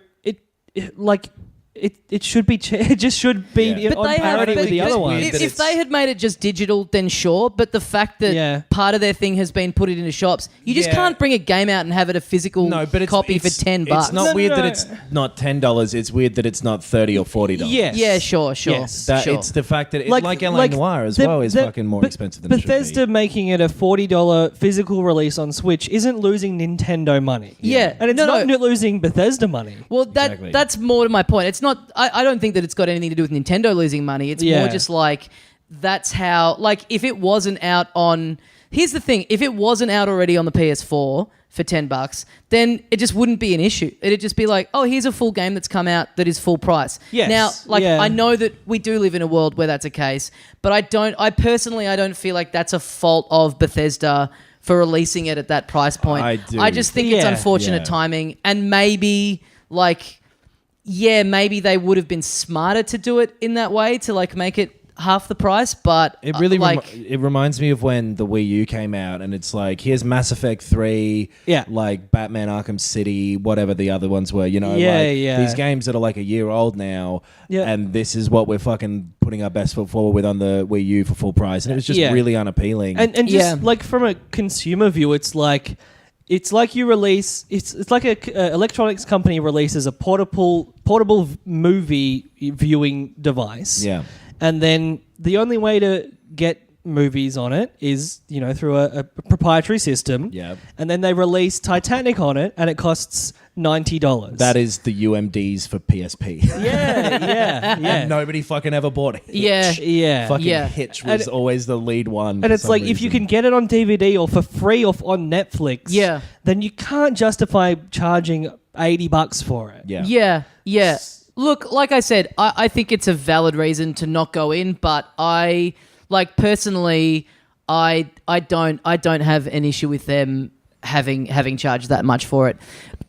it should be it just should be But on they have- parity with the but other ones. If they had made it just digital, then sure. But the fact that part of their thing has been put it into shops, you just can't bring a game out and have it a physical copy for $10. It's not weird that it's not $10. It's weird that it's not $30 or $40. Yes. Yeah, sure. Yes. That sure. it's the fact that like LA Noire as well is fucking more expensive than Bethesda it should be. making it a $40 physical release on Switch isn't losing Nintendo money. Yeah. And it's No, not no. losing Bethesda money. Well, Exactly. that's more to my point. It's not. I don't think that it's got anything to do with Nintendo losing money. It's more just like that's how. Like if it wasn't out on. Here's the thing: if it wasn't out already on the PS4 for $10, then it just wouldn't be an issue. It'd just be like, oh, here's a full game that's come out that is full price. Yes. Now, Yeah. I know that we do live in a world where that's a case, but I don't feel like that's a fault of Bethesda for releasing it at that price point. I do. I just think it's Yeah. unfortunate timing, and maybe maybe they would have been smarter to do it in that way to like make it half the price, but It really it reminds me of when the Wii U came out, and it's like here's Mass Effect 3, like Batman Arkham City, whatever the other ones were, these games that are like a year old now, and this is what we're fucking putting our best foot forward with on the Wii U for full price, and it was just really unappealing. And just like from a consumer view, it's like you release it's like a electronics company releases a portable movie viewing device. Yeah. And then the only way to get movies on it is, through a proprietary system. Yeah. And then they release Titanic on it and it costs $90. That is the UMDs for PSP. Yeah. And nobody fucking ever bought Hitch. Yeah. Fucking Yeah. Hitch was always the lead one. And it's like, if you can get it on DVD or for free or on Netflix, then you can't justify charging $80 for it. Yeah. Look, like I said, I think it's a valid reason to not go in, but I Like personally, I don't have an issue with them having charged that much for it.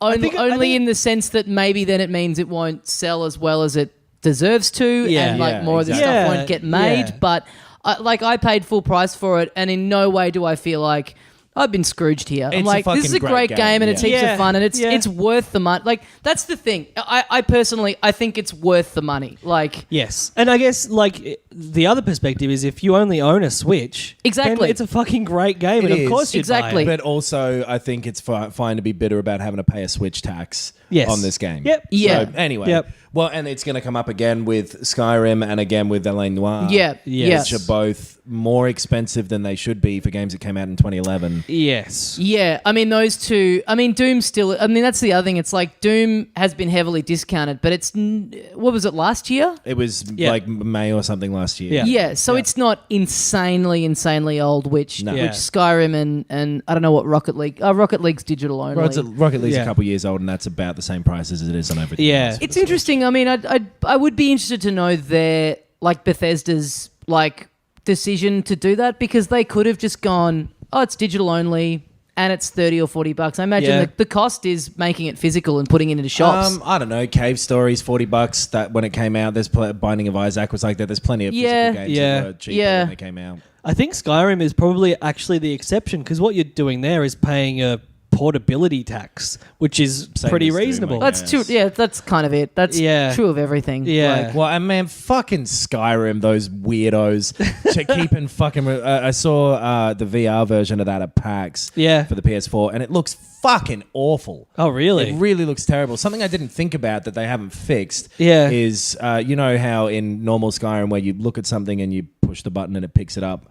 Only in the sense that maybe then it means it won't sell as well as it deserves to, and like more of the stuff won't get made. Yeah. But I paid full price for it, and in no way do I feel like I've been Scrooged here. I'm It's a like, this is a fucking great great game and game, it's heaps of fun and it's worth the money. Like, that's the thing. I personally, I think it's worth the money. Like, Yes. And I guess, like, the other perspective is if you only own a Switch, Exactly. then it's a fucking great game, It and is. of course you'd Exactly. buy it. But also, I think it's fine to be bitter about having to pay a Switch tax Yes. on this game. Yep. Yeah. So, anyway. Yep. Well, and it's going to come up again with Skyrim and again with L.A. Noire. yeah, Yes. Which are both more expensive than they should be for games that came out in 2011. Yes. Yeah, I mean, those two... I mean, Doom still... I mean, that's the other thing. It's like Doom has been heavily discounted, but it's... What was it, last year? It was Yeah. like May or something last year. Yeah. Yeah, so it's not insanely old, which No. Yeah. Skyrim and I don't know what Rocket League... Rocket League's digital only. Rocket League's Yeah. a couple years old, and that's about the same price as it is on everything. Yeah. else. It's interesting. I mean, I would be interested to know their... Like, Bethesda's, like, decision to do that, because they could have just gone, oh, it's digital only... And it's $30 or $40. I imagine Yeah. the cost is making it physical and putting it into shops. I don't know. Cave Stories, $40. That when it came out, there's Binding of Isaac was like that. There's plenty of Yeah. physical games Yeah. that were cheaper Yeah. when they came out. I think Skyrim is probably actually the exception, because what you're doing there is paying a portability tax, which is Same pretty as Doom, reasonable. I That's guess. true. Yeah, that's kind of it. That's Yeah. true of everything. Yeah. Like, Well, and man, fucking Skyrim, those weirdos to keeping fucking. I saw the VR version of that at PAX. Yeah. For the PS4, and it looks fucking awful. Oh, really? It really looks terrible. Something I didn't think about that they haven't fixed. Yeah. Is you know how in normal Skyrim where you look at something and you push the button and it picks it up.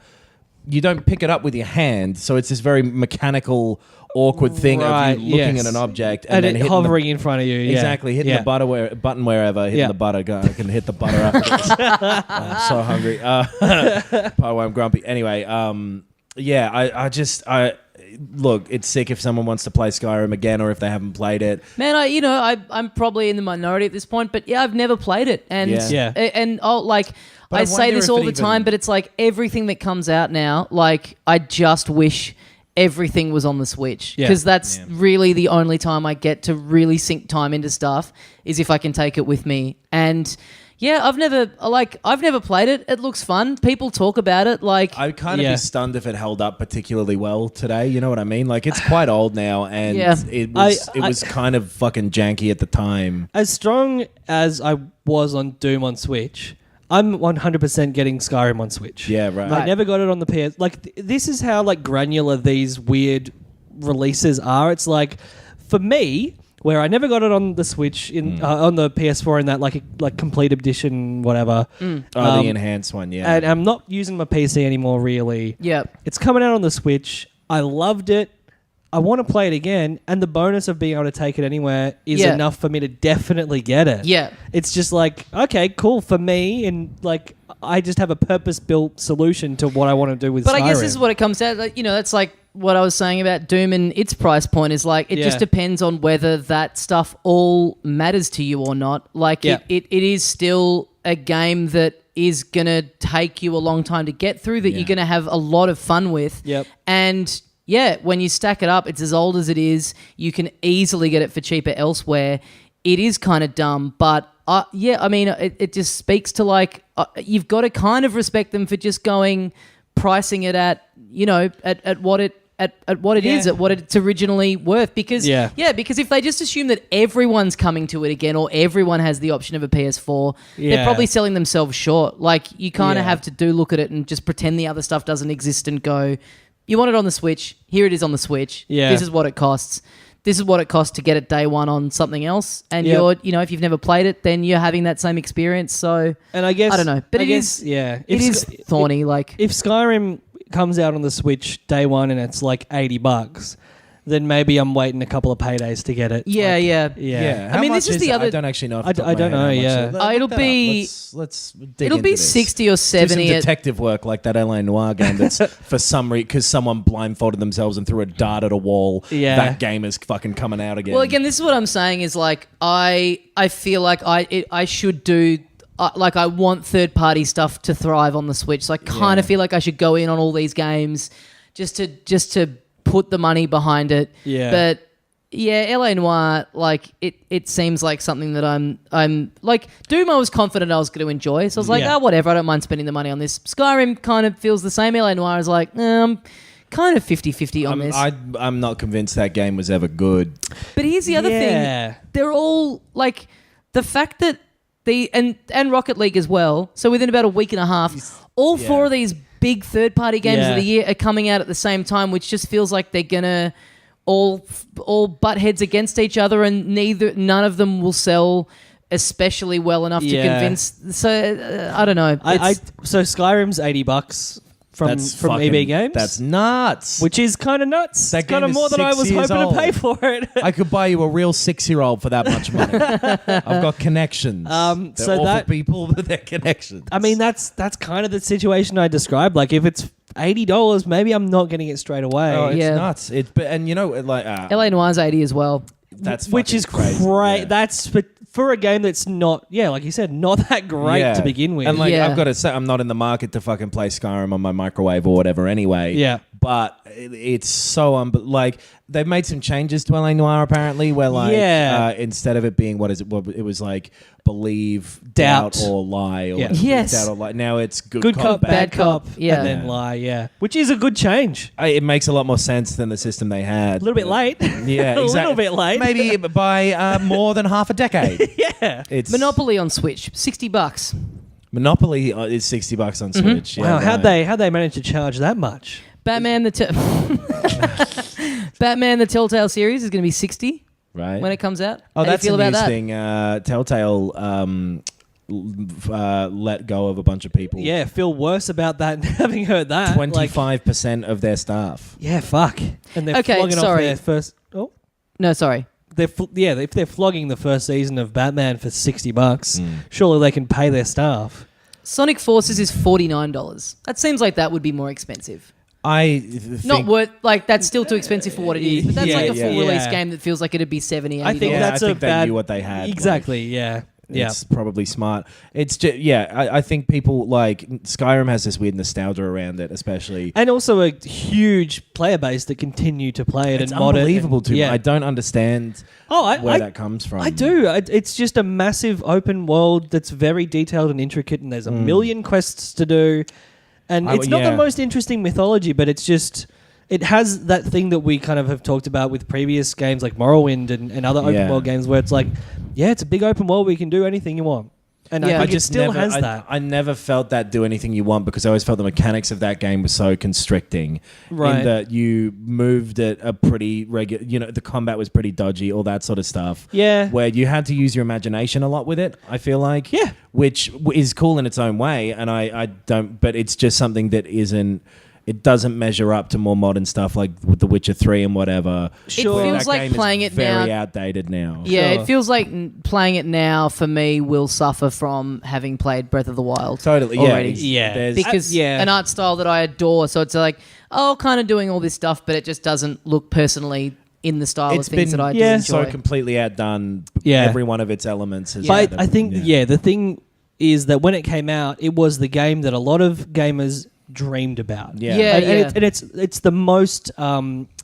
You don't pick it up with your hand, so it's this very mechanical, awkward thing Right, of you looking yes. at an object and then it hitting hovering in front of you. Yeah. Exactly, hitting Yeah. the button wherever, hitting Yeah. the butter. I can hit the butter after this. I'm so hungry. Probably why I'm grumpy. Anyway, I look, it's sick if someone wants to play Skyrim again or if they haven't played it. man, I'm probably in the minority at this point, but yeah, I've never played it, and Yeah. and I'll like. But I I say wonder this if all it the time, even- but it's like everything that comes out now. Like, I just wish everything was on the Switch, Yeah. because that's really the only time I get to really sink time into stuff is if I can take it with me. And yeah, I've never played it. It looks fun. People talk about it. Like, I'd kind of Yeah. be stunned if it held up particularly well today. You know what I mean? Like, it's quite old now, and Yeah. it was kind of fucking janky at the time. As strong as I was on Doom on Switch, I'm 100% getting Skyrim on Switch. Yeah, right. I never got it on the PS. Like, this is how, like, granular these weird releases are. It's like, for me, where I never got it on the Switch, on the PS4 in that, like complete edition, whatever. The enhanced one, yeah. And I'm not using my PC anymore, really. yeah, It's coming out on the Switch. I loved it. I want to play it again, and the bonus of being able to take it anywhere is Yeah. enough for me to definitely get it. Yeah. It's just like, okay, cool for me, and like I just have a purpose-built solution to what I want to do with But Skyrim. I guess this is what it comes down. Like, that's like what I was saying about Doom and its price point is like it just Yeah. depends on whether that stuff all matters to you or not. Like Yeah. it is still a game that is gonna take you a long time to get through, that you're gonna have a lot of fun with. Yep. And yeah, when you stack it up, it's as old as it is. You can easily get it for cheaper elsewhere. It is kind of dumb, but yeah, I mean, it just speaks to like you've got to kind of respect them for just pricing it at at what it is, at what it's originally worth. Because because if they just assume that everyone's coming to it again or everyone has the option of a PS4, they're Yeah. probably selling themselves short. Like, you kind of Yeah. have to look at it and just pretend the other stuff doesn't exist and go, you want it on the Switch, here it is on the Switch. Yeah. This is what it costs. This is what it costs to get it day one on something else. And Yep. if you've never played it, then you're having that same experience. So and I guess I don't know, but I it guess, is yeah. it is thorny. Like, If Skyrim comes out on the Switch day one and it's like $80, then maybe I'm waiting a couple of paydays to get it. yeah, Like, yeah. yeah. How I mean, much this is the other. I don't actually know. off I the top I of my don't head know, how much yeah. it is. Look It'll that up. be- Let's dig It'll into be this. 60 or Do some 70 at detective work like that L.A. Noire game that's for some reason because someone blindfolded themselves and threw a dart at a wall. Yeah. That game is fucking coming out again. Well, again, this is what I'm saying is like I feel like I should do I want third-party stuff to thrive on the Switch. So I kind of feel like I should go in on all these games just to put the money behind it. Yeah. But yeah, LA Noire, like it seems like something that I'm like Doom. I was confident I was going to enjoy, so I was like, whatever. I don't mind spending the money on this. Skyrim kind of feels the same. LA Noire is like, I'm kind of 50-50 on this. I'm not convinced that game was ever good. But here's the other thing: they're all like the fact that and Rocket League as well. So within about a week and a half, all four of these big third-party games of the year are coming out at the same time, which just feels like they're gonna all butt heads against each other, and none of them will sell especially well enough to convince. So I don't know. So Skyrim's $80 from EB Games. That's nuts. Which is kind of nuts. That kind of game is more than I 6 was years hoping old. to pay for it. I could buy you a real 6-year-old for that much money. I've got connections. They're so awful that people, but they're connections. I mean, that's kind of the situation I described. Like, if it's $80, maybe I'm not getting it straight away. Oh, it's nuts. And you know, like LA Noire's 80 as well. That's which is crazy. great. That's for a game that's not, like you said, not that great to begin with. And like I've got to say, I'm not in the market to fucking play Skyrim on my microwave or whatever anyway. Yeah. But it's so like they've made some changes to LA Noire apparently, where like instead of it being what it was like believe, doubt or lie, or doubt or lie. Now it's good cop, bad cop, and then lie, which is a good change. It makes a lot more sense than the system they had. A little bit late. Yeah, exactly. A little bit late. Maybe by more than half a decade. It's Monopoly on Switch, $60. Monopoly is $60 on Switch. Wow, how'd they manage to charge that much? Batman the Telltale series is going to be $60 when it comes out. Oh, How that's do you feel a about news that? thing. Telltale let go of a bunch of people. Yeah, feel worse about that having heard that. 25% of their staff. Yeah, fuck. And they're flogging off their first... Oh? No, sorry. If they're flogging the first season of Batman for $60, surely they can pay their staff. Sonic Forces is $49. That seems like that would be more expensive. I think Not worth, like, that's still too expensive for what it is. But that's like a full release game that feels like it'd be $70, $80. I think I think they knew what they had. Exactly, yeah. It's probably smart. It's just, I think people like Skyrim has this weird nostalgia around it, especially, and also a huge player base that continue to play it it's and mod it. Unbelievable to me. Yeah. I don't understand where that comes from. I do. It's just a massive open world that's very detailed and intricate, and there's a million quests to do, and it's not the most interesting mythology, but it's just. It has that thing that we kind of have talked about with previous games like Morrowind and other open world games where it's like, it's a big open world where you can do anything you want. And I think it still has that. I never felt that do anything you want because I always felt the mechanics of that game were so constricting. Right. In that you moved at a pretty regular, the combat was pretty dodgy, all that sort of stuff. Yeah. Where you had to use your imagination a lot with it, I feel like. Yeah. Which is cool in its own way. And I don't, but it's just something that isn't. It doesn't measure up to more modern stuff like with The Witcher 3 and whatever. Sure. It feels that like game playing is it very now. outdated now. Yeah, it feels like playing it now for me will suffer from having played Breath of the Wild. Totally, already. yeah. Because an art style that I adore, so it's like, kind of doing all this stuff, but it just doesn't look personally in the style of things that I do enjoy. So completely outdone. Every one of its elements has. But I think the thing is that when it came out, it was the game that a lot of gamers dreamed about. And it's the most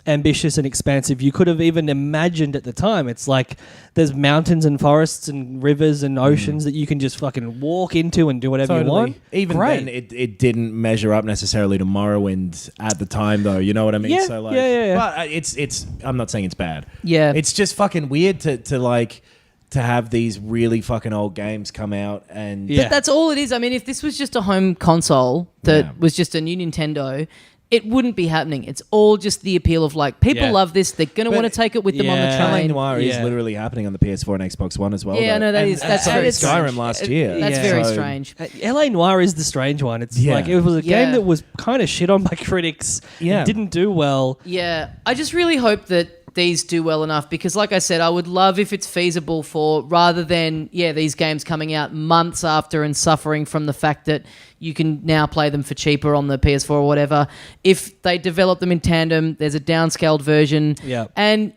ambitious and expansive you could have even imagined at the time. It's like there's mountains and forests and rivers and oceans that you can just fucking walk into and do whatever you want. Even then, it didn't measure up necessarily to Morrowind at the time, though. You know what I mean? Yeah, so like, But it's. I'm not saying it's bad. Yeah, it's just fucking weird to have these really fucking old games come out and... But that's all it is. I mean, if this was just a home console that was just a new Nintendo, it wouldn't be happening. It's all just the appeal of like, people love this. They're going to want to take it with them on the LA train. Noire is literally happening on the PS4 and Xbox One as well. Yeah, though. no, that's so very did Skyrim strange. last year. That's very strange. LA Noire is the strange one. It's like it was a game that was kind of shit on by critics. Yeah. It didn't do well. Yeah, I just really hope that these do well enough because, like I said, I would love if it's feasible for rather than these games coming out months after and suffering from the fact that you can now play them for cheaper on the PS4 or whatever. If they develop them in tandem, there's a downscaled version, and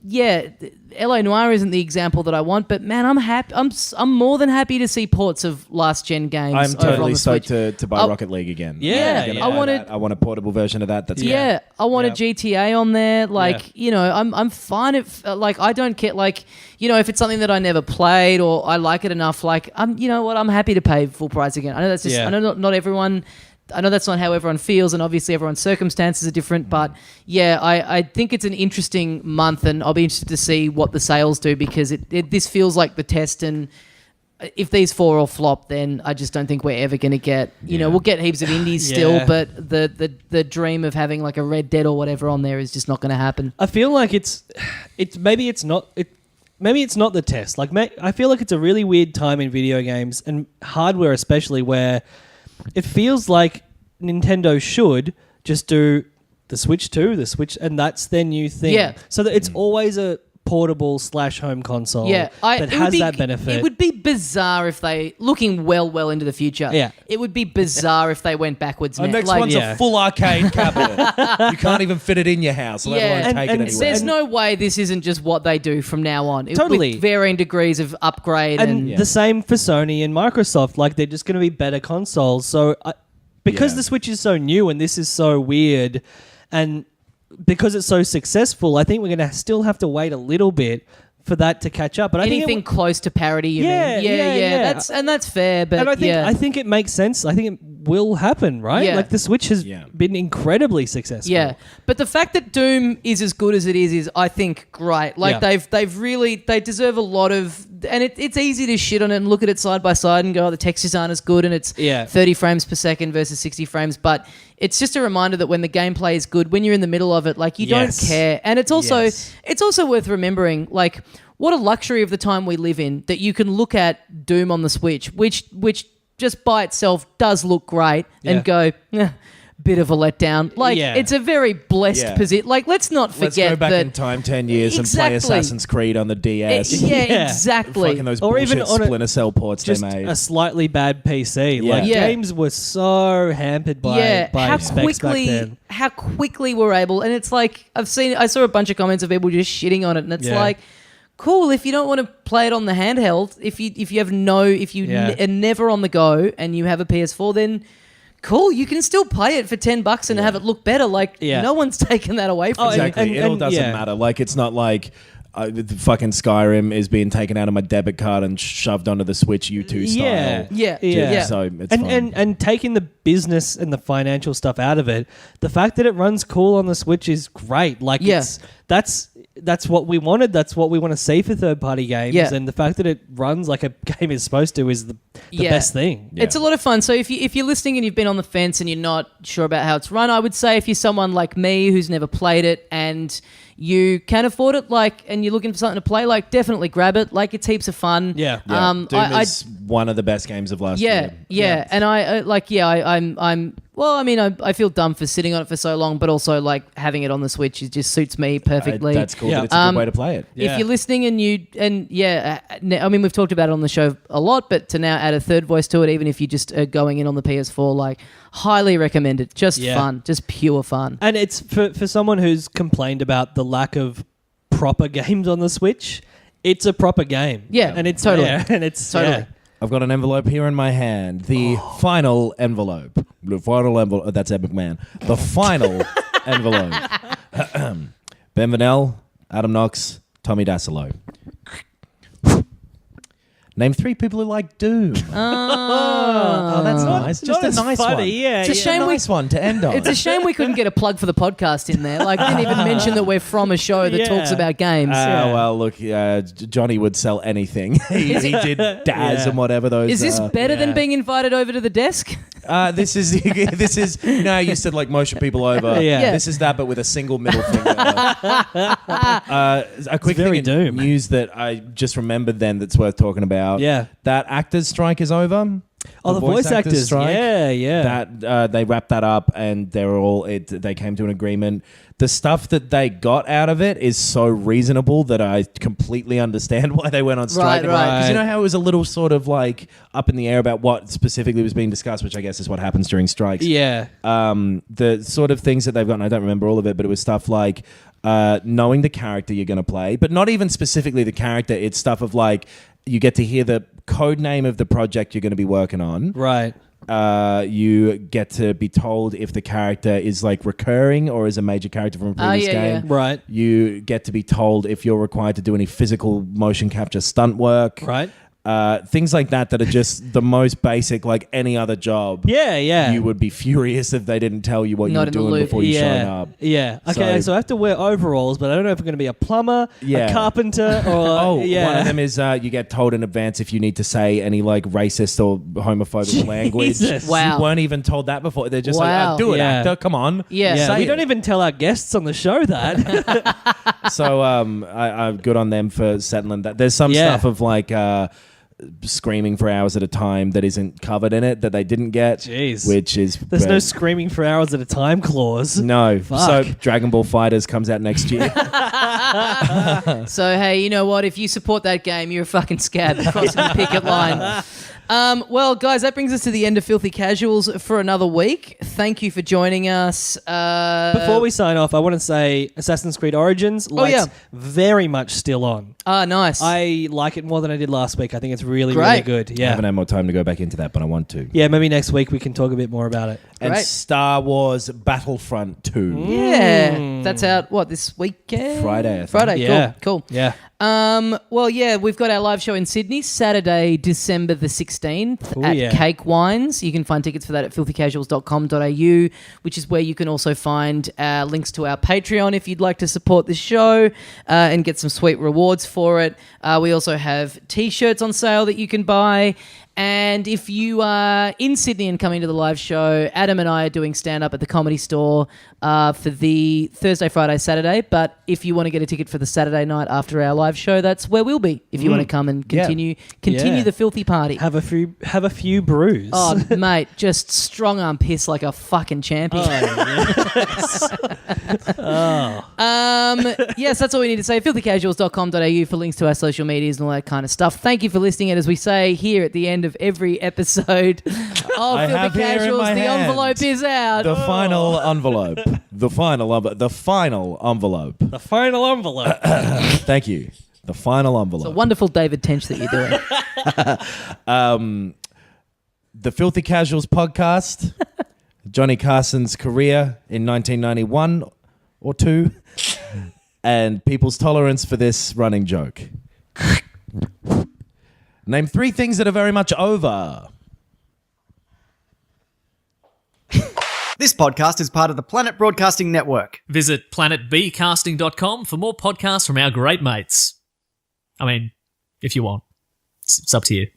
LA Noire isn't the example that I want, but man, I'm happy. I'm more than happy to see ports of last gen games. I'm over on totally the stoked Switch. to buy Rocket League again. I want a portable version of that. That's I want a GTA on there. I'm fine if I don't care. If it's something that I never played or I like it enough, I'm happy to pay full price again. I know that's just I know not everyone. I know that's not how everyone feels, and obviously everyone's circumstances are different, but I think it's an interesting month, and I'll be interested to see what the sales do, because this feels like the test, and if these 4 all flop, then I just don't think we're ever going to get, we'll get heaps of indies still, but the dream of having like a Red Dead or whatever on there is just not going to happen. I feel like maybe it's not the test. I feel like it's a really weird time in video games and hardware especially, where it feels like Nintendo should just do the Switch 2, the Switch, and that's their new thing. Yeah. So that it's always a portable / home console that has that benefit. It would be bizarre if they, looking well into the future, it would be bizarre if they went backwards. The next one's a full arcade cabinet. You can't even fit it in your house, let alone take it anywhere. There's no way this isn't just what they do from now on. Totally. With varying degrees of upgrade. And the same for Sony and Microsoft. They're just going to be better consoles. So because the Switch is so new and this is so weird, and because it's so successful, I think we're going to still have to wait a little bit for that to catch up. But anything close to parity, you mean? Yeah. That's fair. But and I think it makes sense. I think it will happen, right? Yeah. The Switch has been incredibly successful. Yeah, but the fact that Doom is as good as it is I think great. They deserve a lot of, and it's easy to shit on it and look at it side by side and go, the textures aren't as good and it's 30 frames per second versus 60 frames, but it's just a reminder that when the gameplay is good, when you're in the middle of it, you don't care. And it's also worth remembering, what a luxury of the time we live in, that you can look at Doom on the Switch, which just by itself does look great, and go, bit of a letdown. It's a very blessed position. Let's not forget that. Let's go back in time 10 years and play Assassin's Creed on the DS. Exactly. Fucking those bullshit Splinter Cell ports they made. A slightly bad PC. Games were so hampered by specs back then. How quickly we're able, and it's I saw a bunch of comments of people just shitting on it, and it's cool, if you don't want to play it on the handheld, if you are never on the go and you have a PS4, then cool, you can still play it for $10 and have it look better. No one's taken that away from you. Exactly. It all doesn't matter. It's not like the fucking Skyrim is being taken out of my debit card and shoved onto the Switch U2 style. Yeah. So it's fine. And taking the business and the financial stuff out of it, the fact that it runs cool on the Switch is great. That's what we wanted. That's what we want to see for third-party games. Yeah. And the fact that it runs like a game is supposed to is the best thing. Yeah. It's a lot of fun. So if you're listening and you've been on the fence and you're not sure about how it's run, I would say if you're someone like me who's never played it and you can afford it, and you're looking for something to play, definitely grab it. It's heaps of fun. Yeah. Doom is one of the best games of last year. Yeah. And I feel dumb for sitting on it for so long, but also having it on the Switch just suits me perfectly. That's cool. But it's a good way to play it. If you're listening we've talked about it on the show a lot, but to now add a third voice to it, even if you're just going in on the PS4, highly recommend it. Just fun, just pure fun. And it's for someone who's complained about the lack of proper games on the Switch. It's a proper game. Yeah, and it's totally. and it's totally. Yeah. I've got an envelope here in my hand. The final envelope. The final envelope. That's Ed McMahon. The final envelope. Ben Vanel, Adam Knox, Tommy Dasilo. Name 3 people who like Doom. Oh, that's nice. Just a nice one. It's a shame nice one to end on. It's a shame we couldn't get a plug for the podcast in there. Didn't even mention that we're from a show that talks about games. Well, look, Johnny would sell anything. he did Daz and whatever those. Is this better than being invited over to the desk? This is you said motion people over. This is that, but with a single middle finger. A quick thing in news that I just remembered then that's worth talking about. Yeah. That actors strike is over. Oh, the voice actors strike. Yeah. That they wrapped that up, and they came to an agreement. The stuff that they got out of it is so reasonable that I completely understand why they went on strike. Right. Because you know how it was a little sort of like up in the air about what specifically was being discussed, which I guess is what happens during strikes. Yeah. The sort of things that they've gotten, I don't remember all of it, but it was stuff like knowing the character you're going to play, but not even specifically the character. It's stuff of like you get to hear the code name of the project you're going to be working on. Right. You get to be told if the character is like recurring or is a major character from a previous game. Yeah. Right. You get to be told if you're required to do any physical motion capture stunt work. Right. Things like that are just the most basic, like any other job. Yeah. You would be furious if they didn't tell you what you were doing before you showed up. Yeah. Okay, so I have to wear overalls, but I don't know if I'm going to be a plumber, a carpenter, or... one of them is you get told in advance if you need to say any like racist or homophobic language. Wow. You weren't even told that before. They're just Wow. like, do it, actor, come on. Yeah. We don't even tell our guests on the show that. So I'm good on them for settling that. There's some stuff of like... screaming for hours at a time that isn't covered in it that they didn't get. Jeez. Which is... There's no screaming for hours at a time clause. No. Fuck. So Dragon Ball Fighters comes out next year. So, hey, you know what? If you support that game, you're a fucking scab crossing the picket line. Well, guys, that brings us to the end of Filthy Casuals for another week. Thank you for joining us. Before we sign off, I want to say Assassin's Creed Origins, lights very much still on. Ah, nice. I like it more than I did last week. I think it's really good. I Yeah. haven't had more time to go back into that, but I want to. Yeah, maybe next week we can talk a bit more about it. And Great. Star Wars Battlefront 2. Yeah. That's out, this weekend? Friday, I think. Friday, Yeah. cool. Yeah. Well, yeah, we've got our live show in Sydney, Saturday, December the 16th at Cake Wines. You can find tickets for that at filthycasuals.com.au, which is where you can also find links to our Patreon if you'd like to support this show and get some sweet rewards for it. We also have T-shirts on sale that you can buy. And if you are in Sydney and coming to the live show, Adam and I are doing stand-up at the Comedy Store for the Thursday, Friday, Saturday. But if you want to get a ticket for the Saturday night after our live show, that's where we'll be. If you want to come and continue the filthy party. Have a few brews. Oh, mate, just strong arm piss like a fucking champion. Yes, that's all we need to say. filthycasuals.com.au for links to our social medias and all that kind of stuff. Thank you for listening. And as we say here at the end of every episode of Filthy Casuals, the envelope is out. The final envelope. The final envelope. The final envelope. The final envelope. Thank you. The final envelope. It's a wonderful David Tench that you're doing. The Filthy Casuals podcast. Johnny Carson's career in 1991 or two. And people's tolerance for this running joke. Name 3 things that are very much over. This podcast is part of the Planet Broadcasting Network. Visit planetbcasting.com for more podcasts from our great mates. I mean, if you want. It's up to you.